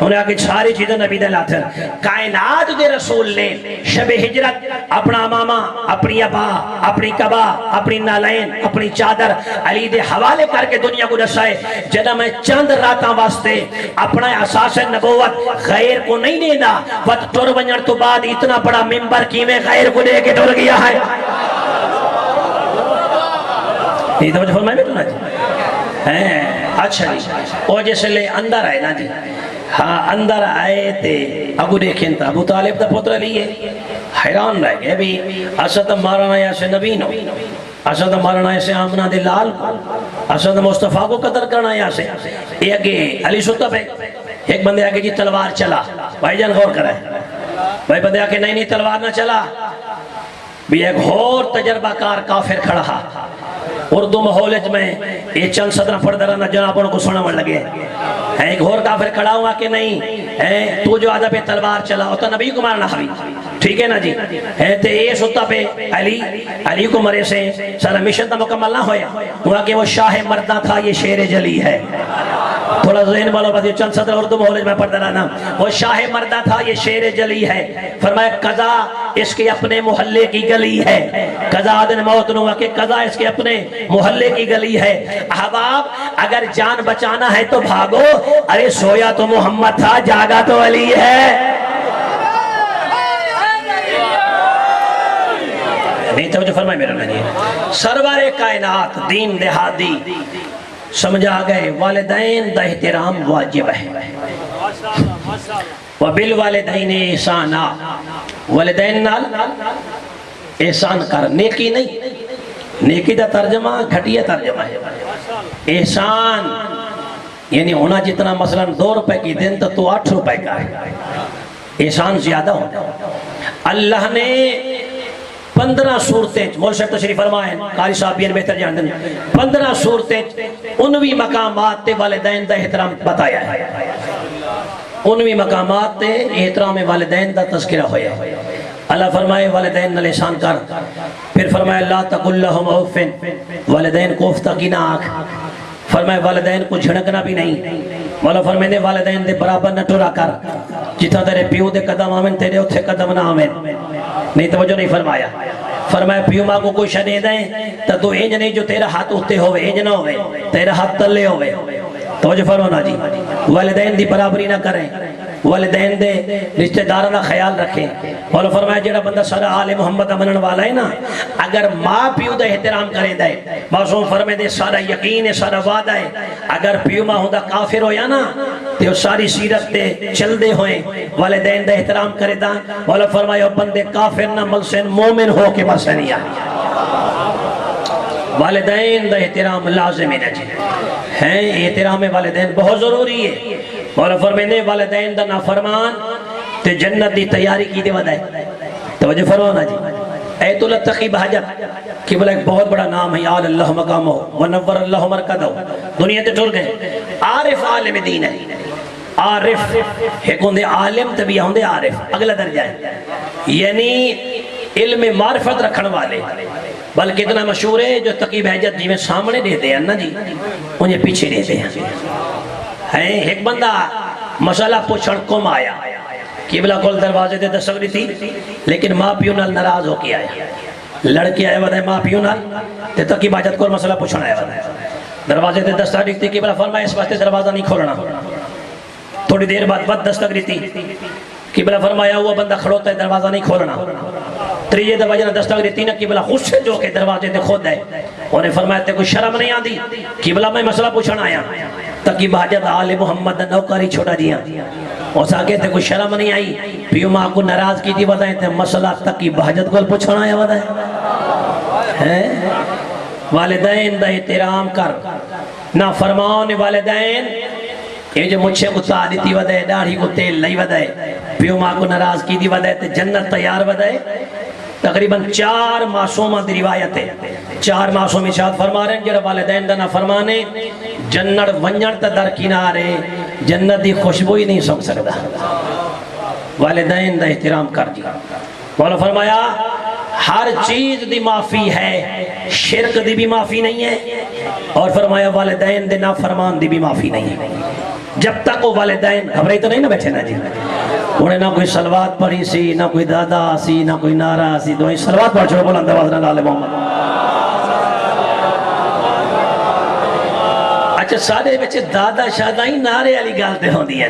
Speaker 1: انہیں آگے ساری چیزیں نبی دلا تھا. کائنات دے رسول نے شب ہجرت اپنا ماما اپنی ابا اپنی کبا اپنی نالین اپنی چادر علی دے حوالے کر کے دنیا کو دسائے. جنہ میں چند راتاں واسطے اپنا اساس نبوت غیر کو نہیں دینا وقت ٹر ونجن تو بعد اتنا بڑا ممبر کی میں غیر کو دے کے ٹر گیا ہے. یہ توجہ فرمائے میں تو نا جی. اچھا جی وہ جیسے لے اندر آئے نا جی. ہاں اندر آئے تے ابو دیکھیں تا ابو طالب دا پتر علی ہے. حیران رہ گئے بھی اسد مارنا یا سے نبی نو اسد مارنا یا سے آمنہ دے لال اسد مصطفیٰ کو قدر کرنا یا سے. یہ اگے علی ستا پہ ایک بندے آگے جی تلوار چلا. بھائی جان غور کرائے. بھائی بندے آگے نہیں نہیں تلوار نہ چلا. بھی ایک اور تجربہ کار کافر کھڑا اردو محولج میں یہ چند صدرہ پڑھ درانہ جنابوں کو سننا مر لگے. ایک اور کافر کھڑا ہوا کہ نہیں تو جو آدھا پہ تلوار چلا ہوتا نبی کو مارنا حبی. ٹھیک ہے نا جی. تے یہ ستا پہ علی کو مرے سے سارا مشن تا مکمل نہ ہویا. وہاں کہ وہ شاہ مردہ تھا یہ شیر جلی ہے. تھوڑا ذہن والا بات یہ چند صدر اردو محولج میں پڑھ درانا. وہ شاہ مردہ تھا یہ شیر جلی ہے. فرمایا قضا اس کے اپنے محلے کی گلی ہے. قضا دن موت نو کہ قضا اس کے اپنے محلے کی گلی ہے. احباب اگر جان بچانا ہے تو بھاگو. ارے سویا تو محمد تھا جاگا تو علی ہے. نہیں توجہ فرمائے میرے نبی. سرور کائنات دین دہادی سمجھا گئے والدین دا احترام واجب ہے. وبالوالدین احسانا والدین نال احسان کر. نیکی نہیں. نیکی دا ترجمہ گھٹیا ترجمہ ہے. احسان یعنی ہونا جتنا مثلا 2 روپے کی دن تو 8 روپے کا ہے. احسان زیادہ ہوتا. اللہ نے 15 صورتیں مول صاحب تشریف فرمائیں قاری صاحب بھی بہتر جان دیں 15 صورتیں 19 مقامات تے والدین دا احترام بتایا ہے. 19 مقامات تے احترام والدین دا تذکرہ ہویا ہے. اللہ فرمائے والدین نال احسان کر. پھر فرمائے لا تقل لهم اف والدین کو اف تک نہ آنکھ. فرمائے والدین کو جھڑکنا بھی نہیں. مولا فرمائے والدین دے برابر نہ ٹرا کر. جتنا تیرے پیو دے قدم آمن تیرے اتھے قدم نہ آمن. نہیں توجہ نہیں فرمایا. فرمایا پیو ماں کو کوئی شہ دے دیں تو انج نہیں جو تیرا ہاتھ اتے ہوئے انج نہ ہوئے تیرا ہاتھ تلے ہوئے. توجہ فرمانا جی. والدین دی برابری نہ کریں. والدین دے رشتہ دارانہ خیال رکھیں. مولا فرمایا جڑا بندہ سارا آل محمد منن والا ہے نا اگر ماں پیو دا احترام کرے دے معصوم فرمائے دے سارا یقین ہے سارا وعدہ ہے. اگر پیو ماں ہوندا کافر ہویا نا تو ساری سیرت تے چل دے ہوئے والدین دا احترام کرے دا. مولا فرمایا بندے کافر نہ ملسن مومن ہو کے بس نہیں آئی. والدین دا احترام لازمی نہ جی ہیں. احترام والدین بہت ضروری ہے. مولا فرمائے والدین دا نافرمان تے جنت دی تیاری کی دے ودائے. توجہ فرمانا جی. ایت اللہ تقی بحجت قبلہ ایک بہت بڑا نام ہے. آل اللہ مقامہ ونور اللہ مرکدہ. دنیا تے ٹر گئے. عارف عالم دین ہے. عارف ایک ہوندے عالم تبھی ہوندے عارف اگلا درجہ ہے. یعنی علم معرفت رکھن والے. بلکہ اتنا مشہور ہے جو تقی بحجت جی میں سامنے دیتے ہیں نا جی انہیں پیچھے دیتے ہیں. ایک بندہ مسئلہ پوچھن کم آیا قبلہ کول دروازے دے دستگری تھی لیکن ماں پیو نال ناراض ہو کے آیا. لڑکی آئے ودا ماں پیو نال تے تقی بحجت کول مسئلہ پوچھن آیا ودا دروازے دے دستگری تھی. قبلہ فرمایا اس واسطے دروازہ نہیں کھولنا. تھوڑی دیر بعد بد دستگری تھی. قبلہ فرمایا وہ بندہ کھڑوتا ہے دروازہ نہیں کھولنا. تریجے دروازے دستگری تھی نا قبلہ خوش سے جو کہ دروازے دے خود ہے. انہیں فرمایا تے کوئی شرم نہیں آندی. قبلہ میں مسئلہ پوچھن آیا تقی بحجت آل محمد نوکاری چھوٹا جیاں اس آگے تے کوئی شرم نہیں آئی. پیو ماں کو ناراض کی تھی بتائیں تے مسئلہ تقی بحجت کو پوچھن آیا بتائیں. والدین دا احترام کر. نہ فرمان والدین یہ جو مجھے کو تا دیتی ودائے داڑھی کو تیل لئی ودائے پیو ماں کو ناراض کی دی ودائے تے جنت تیار ودائے. تقریباً 4 معصومہ دی روایت ہے. 4 معصوم ارشاد فرما رہے ہیں جڑا والدین دا نہ فرمانے جنت ونجن تے در کنارے جنت دی خوشبو ہی نہیں سن سکتا. والدین دا احترام کر دی. مولا فرمایا ہر چیز دی معافی ہے، شرک دی بھی معافی نہیں ہے، اور فرمایا والدین دے نافرمان دی بھی معافی نہیں ہے. جب تک وہ والدین گھبرائی تو نہیں نہ بیٹھے نا جی، انہیں نہ کوئی صلوات پڑھی سی، نہ کوئی دادا سی، نہ کوئی نعرہ سی، تو صلوات پڑھ چھوڑو بلند آواز نال آل محمد. اچھا سارے بچے دادا شادا ہی نعرے والی گل تے ہوندی ہیں.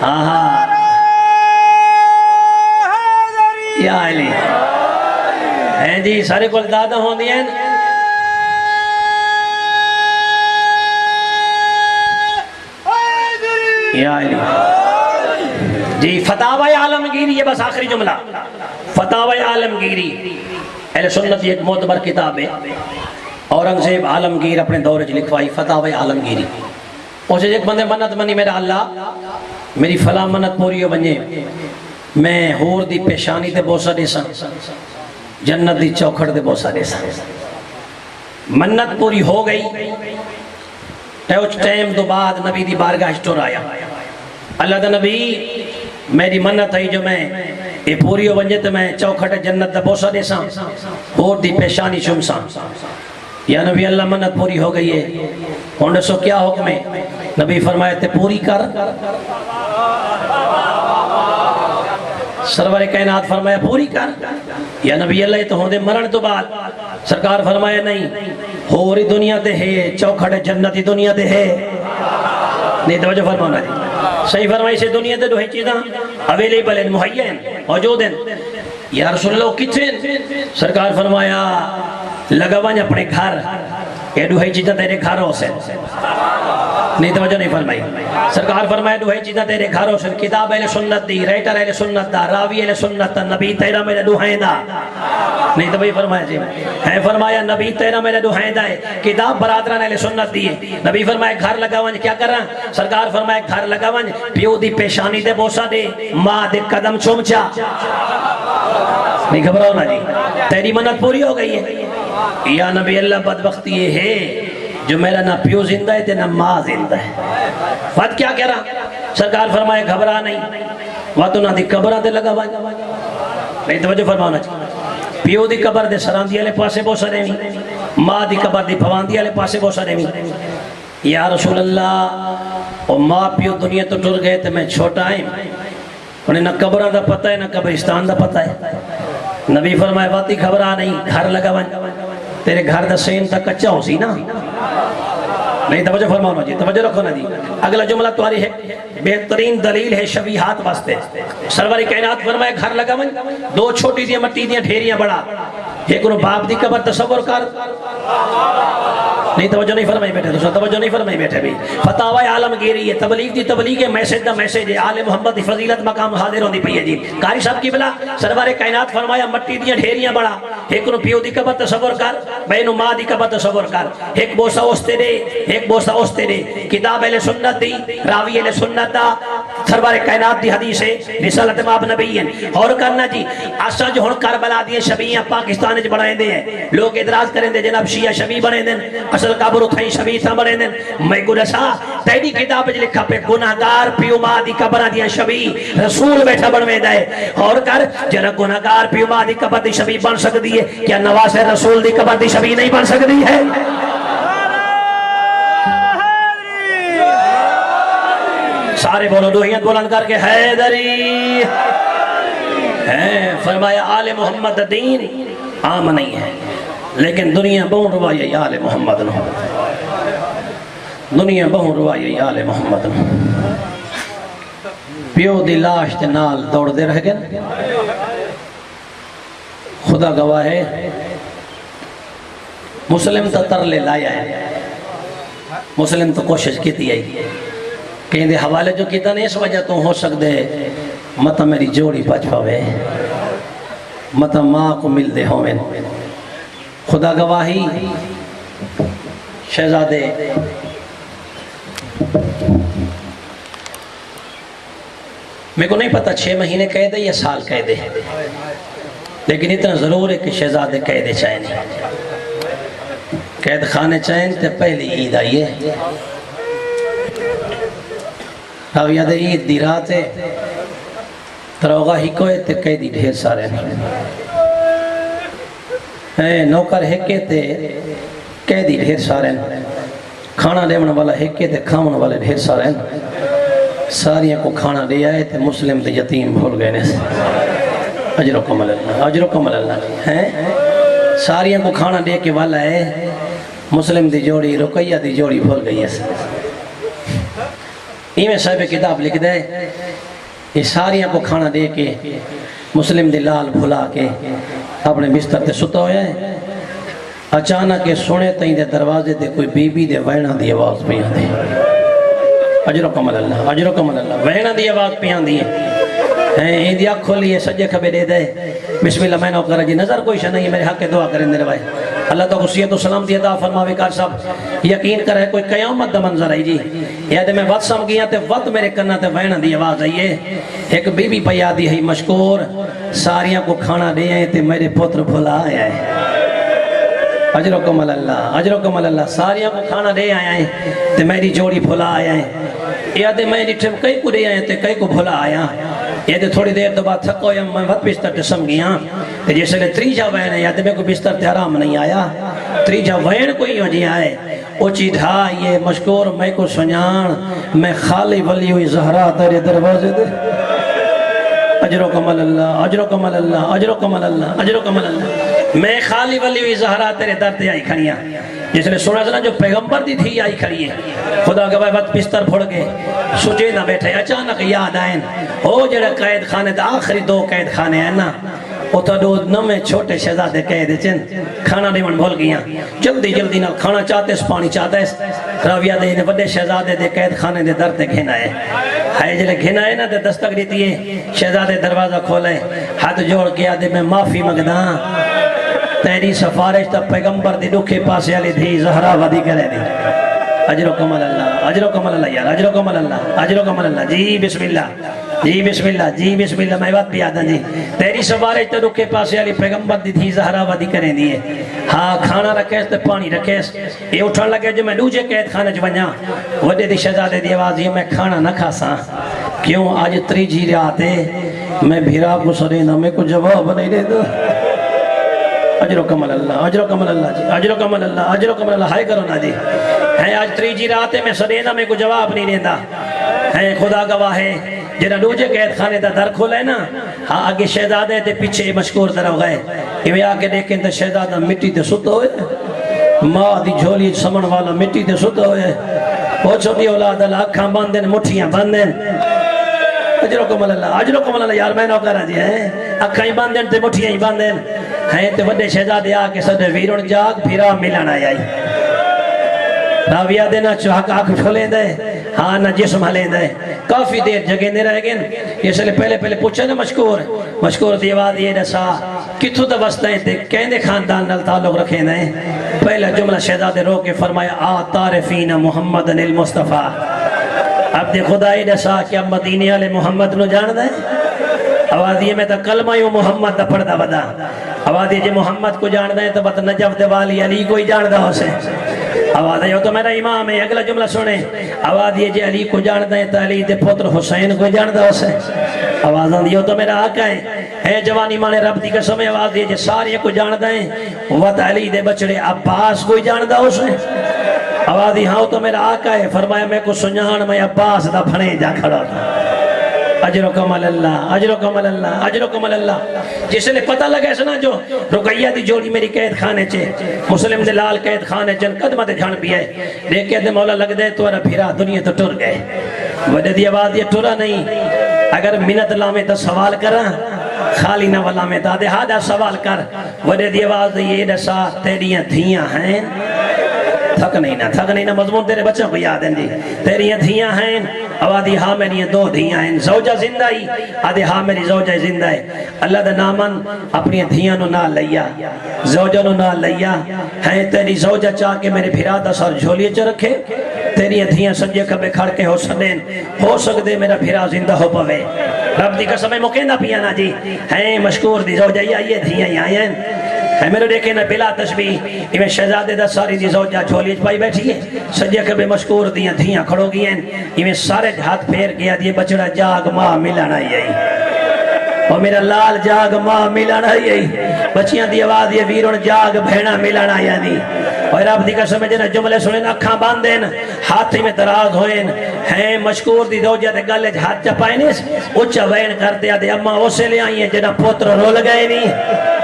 Speaker 1: ہاں ہاں یا علی ہیں جی، سارے کو دادا ہوندی ہیں. یا علی جی. فتاوی عالمگیری، یہ بس آخری جملہ، فتاوی عالمگیری اہل سنت ایک معتبر کتاب ہے. اورنگزیب عالمگیر اپنے دور چ لکھوائی فتاوی عالمگیری. اسے ایک بندے منت منی، میرا اللہ میری فلاں منت پوری ہو بنجے، میں ہور دی پیشانی تے بوسا دیسا، جنت دی چوکھڑ تے بوسا دیسا. منت پوری ہو گئی. اس ٹائم تو بعد نبی دی بارگاہ ٹر آیا. اللہ دا نبی میری منت ہے جو میں یہ پوری ہو بنجے تو میں چوکھٹ جنت دا بوسا دیسا، ہور دی پیشانی شمسا. یا نبی اللہ منت پوری ہو گئی ہے، ہونڈے سو کیا حکم ہے؟ نبی فرمائے تے پوری کر. سرور کائنات فرمایا پوری کر. یا نبی اللہ تو ہوندے مرن تو بعد سرکار فرمایا نہیں، ہوری دنیا تے ہے، چوکھڑ جنتی دنیا تے ہے. نہیں توجہ فرمانا جی، صحیح فرمائی سے دنیا تے دوہی چیزاں اویلیبل ہیں، مہیا ہیں، موجود ہیں. یا رسول اللہ کتنے؟ سرکار فرمایا لگا ون اپنے گھر، یہ دوہی چیزاں تیرے گھروں سے. نہیں توجہ نہیں فرمائی. سرکار فرمایا دوہی چیزاں تیرے گھروں سے. کتاب اہل سنت دی، رائٹر اہل سنت دا، راوی اہل سنت دا، نبی تیرا میرے دوہائیں دا. نہیں تو بھئی فرمایا جی ہے، فرمایا نبی تیرا میرے دوہائیں دا ہے. کتاب برادران اہل سنت دی ہے. نبی فرمایا گھر لگا ون کیا کر رہا؟ سرکار فرمایا گھر لگا ون پیو دی پیشانی دے بوسا دے، ماں دے قدم چومچا. نہیں گھبراؤ نا جی، تیری منت پوری ہو گئی ہے. یا نبی اللہ بدبختی یہ ہے جو میرا نہ پیو زندہ ہے نہ ماں زندہ ہے. بات کیا کہہ رہا؟ سرکار فرمائے گھبرا نہیں، واتو نہ دی قبرہ دے لگا بائی. نہیں توجہ فرمانا چاہیے. پیو دی قبر دے سراندی والے پاسے بہت سارے بھی، ماں دی قبر دی بھواندی والے پاسے بہت سارے بھی. یا رسول اللہ اور ماں پیو دنیا تو ٹر گئے تو میں چھوٹا ہے، انہیں نہ قبرہ دا پتہ ہے نہ قبرستان دا پتہ ہے. نبی فرمائے باتی گھبرا نہیں، گھر لگا ون، تیرے گھر دا سین تا کچا ہو سی نا. نہیں توجہ فرماؤ جی، توجہ رکھو نا جی. اگلا جملہ تمہاری ہے، بہترین دلیل ہے شبیہات واسطے. سرور کائنات فرمائے گھر لگا ون، دو چھوٹی دیاں مٹی دیاں ڈھیریاں بڑا، ایک انہوں باپ دی قبر تصور کر. نہیں توجہ نہیں فرمائی بیٹھے، دوسرا توجہ نہیں فرمائی بیٹھے بھی. فتاوی عالمگیری ہے، تبلیغ دی تبلیغ ہے، میسیج دا میسیج ہے. آل محمد دی فضیلت مقام حاضر ہوندی پئی ہے جی. قاری صاحب کی بلا سرور کائنات فرمایا مٹی دیاں ڈھیریاں بڑا، ایک انہوں پیو دی قبر تصور کر، بینو ماں دی قبر تصور کر. ایک بوسا اوستے دے، ایک بوسا اوستے دے. کتاب اہل سنت دی، راوی اہل سنت دا، سرور کائنات دی حدیث ہے، رسالت ماب نبی ہیں. اور کرنا جی اسا جو ہن کربلا دی شبیہ پاکستان وچ بنائے دے ہیں، لوگ اعتراض کریں دے جناب شیعہ شبیہ بنے دے، اصل قبر اتھائی شبیہ تھا بنے دے. میں کو دسا تیری کتاب وچ لکھا پہ گناہگار پیو ماں دی قبر دی شبیہ رسول بیٹھا بنوے دے. اور کر جڑا گناہگار پیو ماں دی قبر دی شبیہ بن سکدی ہے، کیا نواز رسول دی قبر دی شبیہ نہیں بن سکدی ہے؟ سارے بولو دوہیت بلند کر کے حیدری ہے. فرمایا آل محمد دین عام نہیں ہے، لیکن دنیا بہن روائی آل محمد نو، دنیا بہن روائی آل محمد نو. پیو دی لاش تے نال دوڑ دے رہ گئے. خدا گواہ ہے مسلم تا ترلے لایا ہے، مسلم تو کوشش کیتی ہے کہیں دے حوالے جو کیتا نہیں، اس وجہ تو ہو سکتے مطا میری جوڑی پچ پاوے، مطا ماں کو مل دے ہوئے. خدا گواہی شہزادے میں کو نہیں پتا 6 مہینے قید ہے یا سال قید ہے، لیکن اتنا ضرور ہے کہ شہزادے قید چاہیں قید خانے چاہیں تے پہلی عید آئیے. راویہ دے عید دی رات ہے، دروغہ ہی کوئے تے قیدی ڈھیر سارے ہیں، نوکر ہکے تے قیدی ڈھیر سارے ہیں، کھانا دیون والا ہکے تے کھاون والے ڈھیر سارے ہیں۔ ساریاں کو کھانا دے آئے تے مسلم تے یتیم بھول گئے نے، اجرکم اللہ، اجرکم اللہ ہیں۔ ساریاں کو کھانا دے کے والا ہے، مسلم دی جوڑی رقیہ دی جوڑی بھول گئی ہے۔ ایمیں صاحب کتاب لکھ دے، یہ ساریاں کو کھانا دے کے مسلم دی لال بھلا کے اپنے بستر تے ستا ہویا ہے، اچانک سنے تائیں دے دروازے دے کوئی بی بی دے وینا دی آواز پہ آندی، اجرکم اللہ، اجرکم اللہ، وینا دی آواز پہ آندی ہے۔ این دی آنکھ کھولی ہے، سجے کھبے دے دے، بسم اللہ میں نوکر جی، نظر کوئی شہ نہیں ہے، میرے حق کے دعا کریں دے روائے، اللہ تو غصیت و سلام دی عطا فرماوے۔ کار صاحب یقین کرے کوئی قیامت دا منظر آئی جی، یا دے میں وقت سم گیا تے وقت میرے کنہ تے وینا دی آواز آئی ہے، ایک بی بی پیا دی ہے مشکور، ساریاں کو کھانا دے آئے تے میرے پتر بھلا آیا ہے، اجرکم اللہ، اجرکم اللہ، ساریاں کو کھانا دے آیا ہے تے میری جوڑی بھلا آیا ہے، یا دے میں ڈٹھے کئی کو دے آئے تے کئی کو بھلا آیا، یا دے تھوڑی دیر تو بعد تھکو یا میں وقت بستر تے سم گیا، تے جیسے لے تریجہ وین ہے، یا دے میں کو بستر تے آرام نہیں آیا، تریجہ وین کوئی ہو جی آئے، اوچی ڈھا یہ مشکور میں کو سنیان، میں خالی ولی ہوئی زہرہ تیرے دروازے دے، اجرکم اللہ، اجرکم اللہ، اجرکم اللہ، اجرکم اللہ، میں خالی ولی ہوئی زہرہ تیرے در تے آئی کھڑیاں، جس نے سنا سنا جو پیغمبر دی تھی آئی کھڑی ہے، خدا کے بعد بستر پھڑ گئے، سجے نہ بیٹھے، اچانک یاد آئیں، او جڑے قید خانے دا آخری دو قید خانے ہیں نا، وہ تو دو نمے چھوٹے شہزادے قید چن، کھانا دیون بھول گیا، جلدی جلدی نہ کھانا چاہتے اس پانی چاہتے اس، راویہ دے انہیں بڑے شہزادے دے قید خانے دے در تے گھن آئے، ہائے جلے گھن آئے نا دے دستک دیتی ہے، شہزادے دروازہ کھولے، ہاتھ جوڑ کے آدھے میں معافی مگداں، تیری سفارش تا پیغمبر دی دکھے پاسے علی دھی زہرہ ودی کرے دی، اجرکم اللہ، اجرکم اللہ یار، اجرکم اللہ، اجرکم اللہ، جی بسم اللہ، جی بسم اللہ، جی بسم اللہ، میں بات پیادا جی، تیری سفارش تا دکھے پاسے علی پیغمبر دی دھی زہرہ ودی کرے دی، ہاں کھانا رکھے تے پانی رکھے، یہ اٹھان لگے جو میں دوجے قید خانے جو بنیا، وڈے دی شہزادے دی آواز یہ میں کھانا نہ کھا سا، کیوں آج تریجی رات ہے، میں بھیرا کو سرینا میں کو جواب نہیں دے دو، اجرکم اللہ، اجرکم اللہ جی، اجرکم اللہ، اجرکم اللہ، ہائے کرو نا جی، ہے آج تریجی رات ہے میں سرینا میں کو جواب نہیں دیتا، ہے خدا گواہ ہے، جنہ دوجے قید خانے دا در کھولا ہے نا، ہاں آگے شہزادے تے پیچھے مشکور در ہو گئے، یہ آگے دیکھیں تے شہزادہ مٹی تے ستا ہوئے، ماں دی جھولی سمن والا مٹی تے ستا ہوئے، وہ چھوٹی اولاد اللہ اکھاں باندھیں مٹھیاں باندھیں، اجرکم اللہ، اجرکم اللہ یار میں نوکر جی ہیں، اکھاں ہی باندھیں تے مٹھیاں ہی باندھیں، ہیں تے وڈے شہزادے آکے صدر ویرون جاگ پھرا ملن آئی، راویہ دے نہ چوہک آنکھ کھلیں دے، ہاں نہ جسم ہلیں دے، کافی دیر جگہ نہیں رہ گئے، یہ سلے پہلے پوچھا نا مشکور دیواد یہ نسا کتھو دا بستے ہیں تے کہنے خاندان نال تعلق رکھیں دیں، پہلا جملہ شہزادے رو کے فرمایا آتارفین محمد المصطفیٰ، اب دے خدای نسا کیا مدینی علی محمد نو جان دیں، آوازی میں تا کلمہ یوں محمد دا پڑھ دا بدا، آوازی جے محمد کو جان دیں تو بات نجف دے والی علی کوئی جان دا ہو سے، آواز ہے تو میرا امام ہے، اگلا جملہ سنے، آواز یہ جے علی کو جان دیں تو علی دے پتر حسین کو جان دا ہو سے، آواز ہے تو میرا آقا ہے جوانی مانے رب دی قسم، آواز یہ جے ساری کو جان دیں وط علی دے بچڑے عباس کو جان دا ہو سے، آواز ہاں تو میرا آقا ہے، فرمایا میں کو سنجان میں عباس دا پھنے جا کھڑا تھا، اجرکم اللہ، اجرکم اللہ، اجرکم اللہ، جسے لے پتہ لگے سنا جو رقیہ دی جوڑی میری قید خانے چے، مسلم دے لال قید خانے چن قدمہ دے جھان بھی ہے، دیکھے دے مولا لگ دے تو ارہ پھرا دنیا تو ٹر گئے، وڈے دی آواز یہ ٹرا نہیں، اگر منت لامے تا سوال کرا خالی نہ ولامے تا دے ہاں سوال کر، وڈے دی آواز یہ دسا تیریاں دھیاں ہیں، تھک نہیں نہ مضمون تیرے بچوں کو یاد ہیں جی، تیریاں دھیاں ہیں، آوادی ہاں میری دو دھیاں ہیں، زوجہ زندہ ہی، آدھے ہاں میری زوجہ زندہ ہے، اللہ دا نامن اپنی دھیاں نو نہ لیا، زوجہ نو نہ لیا، ہیں تیری زوجہ چاہ کے میرے بھرا دا سر جھولیے چا رکھے، تیری دھیاں سجے کبے کھڑ کے ہو سکتے میرا بھرا زندہ ہو پوے، رب دی قسم مکینہ پیانا جی، ہیں مشکور دی زوجہ یہ دھیاں ہی آئیں، ہے میرے دیکھیں نا بلا تشبیح، یہ شہزادے دا ساری دی زوجہ جھولی پائی بیٹھی ہے، سجے کبے مشکور دیاں دھیاں کھڑو گئی ہیں، یہ سارے ہاتھ پھیر گیا دیے بچڑا جاگ ماں ملن آئی ہے، اور میرا لال جاگ ماں ملن آئی بچیاں دی آواز یہ ویرون جاگ بھینا ملن آئی نہیں اور رب دی قسم جنہ جملے سنیں اکھاں باندھیں ہاتھی میں دراز ہوئیں ہیں مشکور دی دو جاتے گلے ہاتھ چپائیں اچھا وین کرتے آدھے اماں اسے لے آئی ہیں جنہ پوتر رول گئے نہیں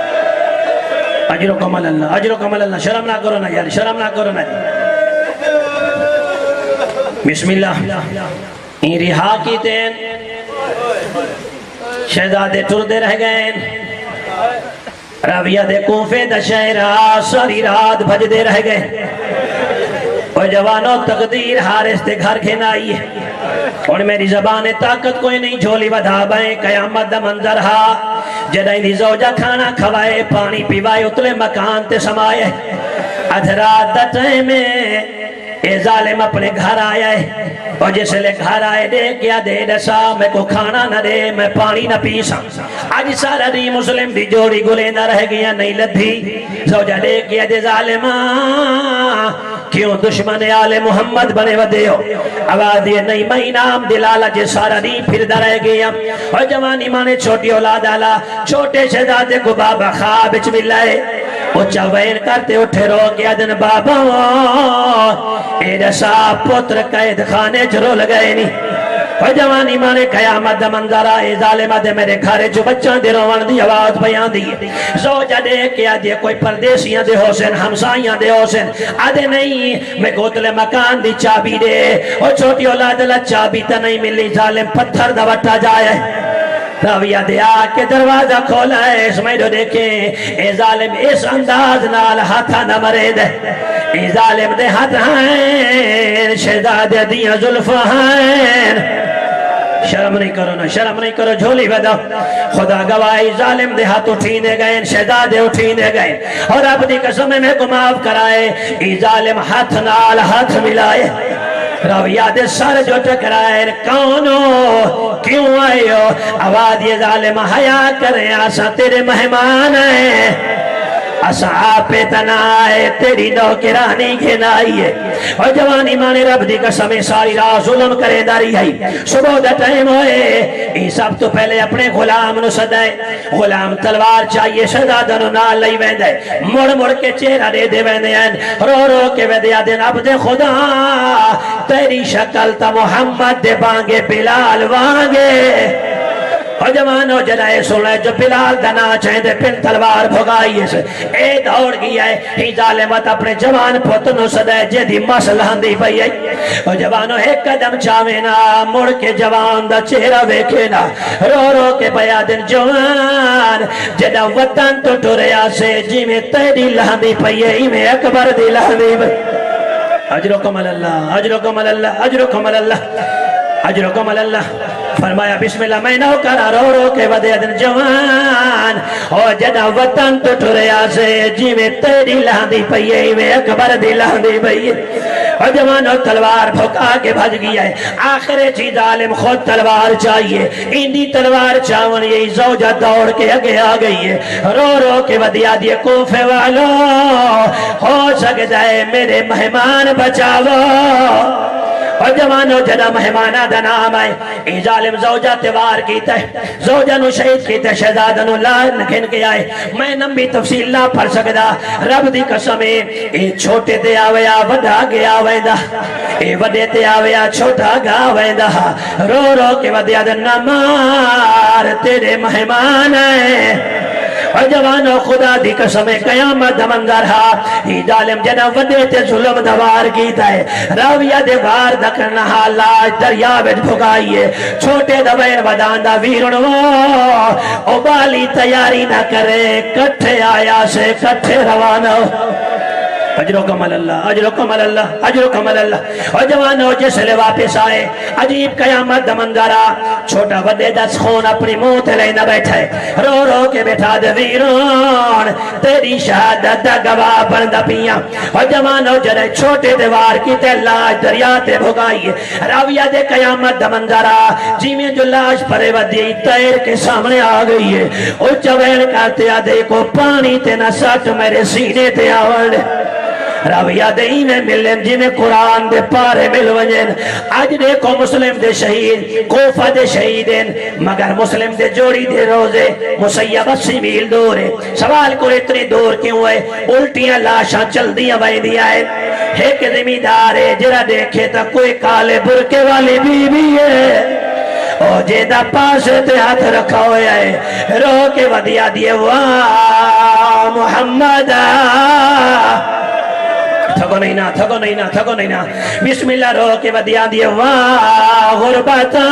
Speaker 1: اجرکم اللہ اجرکم اللہ شرم نہ کرو نا یار شرم نہ کرو نا بسم اللہ این رہا کی تین شہزادے ٹردے رہ گئے راویہ دے کوفے دا شہرہ ساری رات بھج دے رہ گئے اور جوانوں تقدیر حارس دے گھر کھینا آئی ہے اور میری زبان طاقت کوئی نہیں جھولی ودھا بائیں قیامت دا منظر ہا جدائی دی زوجہ کھانا کھوائے پانی پیوائے اتلے مکان تے سمائے ادھرات دا ٹائمے اے ظالم اپنے گھر آیا ہے اور جس لے گھر آئے دے کیا دے دسا میں کو کھانا نہ دے میں پانی نہ پیسا آج سارا دی مسلم دی جوڑی گلے نہ رہ گیا نہیں لدھی زوجہ دے کیا دے ظالمہ کیوں دشمن آل محمد بنے ودے ہو آواز یہ نہیں میں نام دلالا جے سارا دی پھر در رہ گیا اور جوانی مانے چھوٹی اولاد آلا چھوٹے شہزادے کو بابا خواب اچ ملائے اچھا وین کرتے اٹھے رو کیا دن بابا اے رسا پتر قید خانے چرو لگئے نہیں اور جوانی مانے قیامت دا منظر آئے ظالمہ دے میرے گھارے جو بچان دے روان دی آواز بیان دی زوجہ دے کیا دے کوئی پردیسیاں دے حسین ہمسائیاں دے حسین آدھے نہیں میں گوتلے مکان دی چابی دے اور چھوٹی اولاد اللہ چابی تا نہیں ملی ظالم پتھر دا وٹا جائے راویہ دے آکے دروازہ کھولا ہے اس میں جو دیکھیں اے ظالم اس انداز نال ہاتھا نہ مرے دے اے ظالم دے ہاتھ ہیں شہزادے دیاں ظلفہ ہیں شرم نہیں کرو نا شرم نہیں کرو جھولی بدا خدا گواہی ظالم دے ہاتھ اٹھینے گئے شہزادے اٹھینے گئے اور اب دی قسم میں کو معاف کرائے اے ظالم ہاتھ نال ہاتھ ملائے راویہ دے سر جو ٹکرائے کونو کیوں آئے ہو آواز یہ ظالم حیا کریں آسا تیرے مہمان ہیں آسا آپ تنائے تیری نوکرانی گھنائی ہے اور جوانی مانے رب دی قسم ساری راہ ظلم کرے داری ہے صبح دا ٹائم ہوئے ای سب تو پہلے اپنے غلام نو صدائے غلام تلوار چاہیے شہزادہ نو نال لئی ویندے مڑ مڑ کے چہرہ دے دے ویندے ہیں رو رو کے ویدیا دن عبد خدا تیری شکل تا محمد دے بانگے بلال وانگے اور جوانو جلائے سنے جو بلال دنا چاہیں دے پن تلوار بھگائیے سے اے دوڑ گیا ہے ہی ظالمت اپنے جوان پتنو صدائے جدی مسلحان دی پئی ہے اور جوانو ایک قدم چاوینا مڑ کے جوان دا چہرہ ویکھینا رو رو کے بیا دن جوان جدہ وطن تو ٹوریا سے جی میں تیری لہن دی پئی ہے ہی میں اکبر دی لہن دی پئی اجرکم اللہ اجرکم اللہ اجرکم اللہ اجرکم اللہ فرمایا بسم اللہ میں نو کرا رو رو کے ودے دن جوان اور جدہ وطن تو ٹھریا سے جی میں تیری لہندی پئیے میں اکبر دی لہندی پئیے اور جوان اور تلوار بھکا کے بھج گیا ہے آخر چیز عالم خود تلوار چاہیے اندی تلوار چاون یہی زوجہ دوڑ کے اگے آ گئی ہے رو رو کے ودیا دیے کوفے والو ہو سکتا ہے میرے مہمان بچاو اور جوانو جدا مہمانہ دا نام آئے ای ظالم زوجہ تیوار کیتا ہے زوجہ نو شہید کیتا ہے شہزادہ نو لائن کھن کے آئے میں نمبی تفصیل نہ پڑھ سکتا رب دی قسمیں اے چھوٹے تے آویا وڈا گیا ویدہ اے وڈے تے آویا چھوٹا گا ویدہ رو رو کے ودیا دا نمار تیرے مہمان ہے اور جوانو خدا دی قسم قیامت منظر ہا ہی ظالم جنا ودے تے ظلم دوار کیتا ہے راویہ دے وار دکھنا حالاج دریا بیٹ بھگائیے چھوٹے دوین ودان دا ویرنو اوبالی تیاری نہ کرے کٹھے آیا سے کٹھے روانو اجرکم اللہ اجرکم اللہ اجرکم اللہ اور جوانو جس لے واپس آئے عجیب قیامت دا منظرہ چھوٹا وڈے دس خون اپنی منہ تے لینا بیٹھے رو رو کے بیٹھا دے ویرون تیری شہادت دا گواہ بندہ پیاں اور جوانو جلے چھوٹے دیوار کی تے لاش دریا تے بھگائیے راویہ دے قیامت دا منظرہ جی میں جو لاش پرے ودی تیر کے سامنے آ گئی ہے او چوین کرتے آدھے کو پانی تے نہ سٹ میرے سینے تے آوڑ راویہ دئی میں ملن جنہیں قرآن دے پارے مل ونجن آج دیکھو مسلم دے شہید کوفہ دے شہیدین مگر مسلم دے جوڑی دے روزے مسیب 80 میل دور ہے سوال کو اتنی دور کیوں ہے الٹیاں لاشاں چل دیاں بائی دیا ہے ایک زمیندار ہے جرا دیکھے تا کوئی کالے برکے والی بی بی ہے او جیدہ پاس تے ہاتھ رکھا ہویا ہے رو کے ودیا دیے واہ محمد تھکو نہیں نا تھکو نہیں نا تھکو نہیں نا بسم اللہ رو کے ودیا دیے واہ غربتا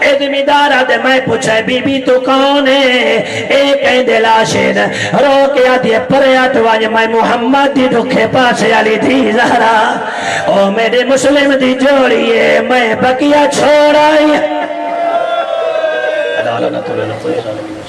Speaker 1: اے زمیندارہ دے میں پوچھے بی بی تو کون ہے ایک این دلاشین رو کے آدھے پریات واجے میں محمد دی دکھے پاسے علی تھی زہرا او میرے مسلم دی جوڑی ہے میں بقیہ چھوڑائی اللہ اللہ نہ تو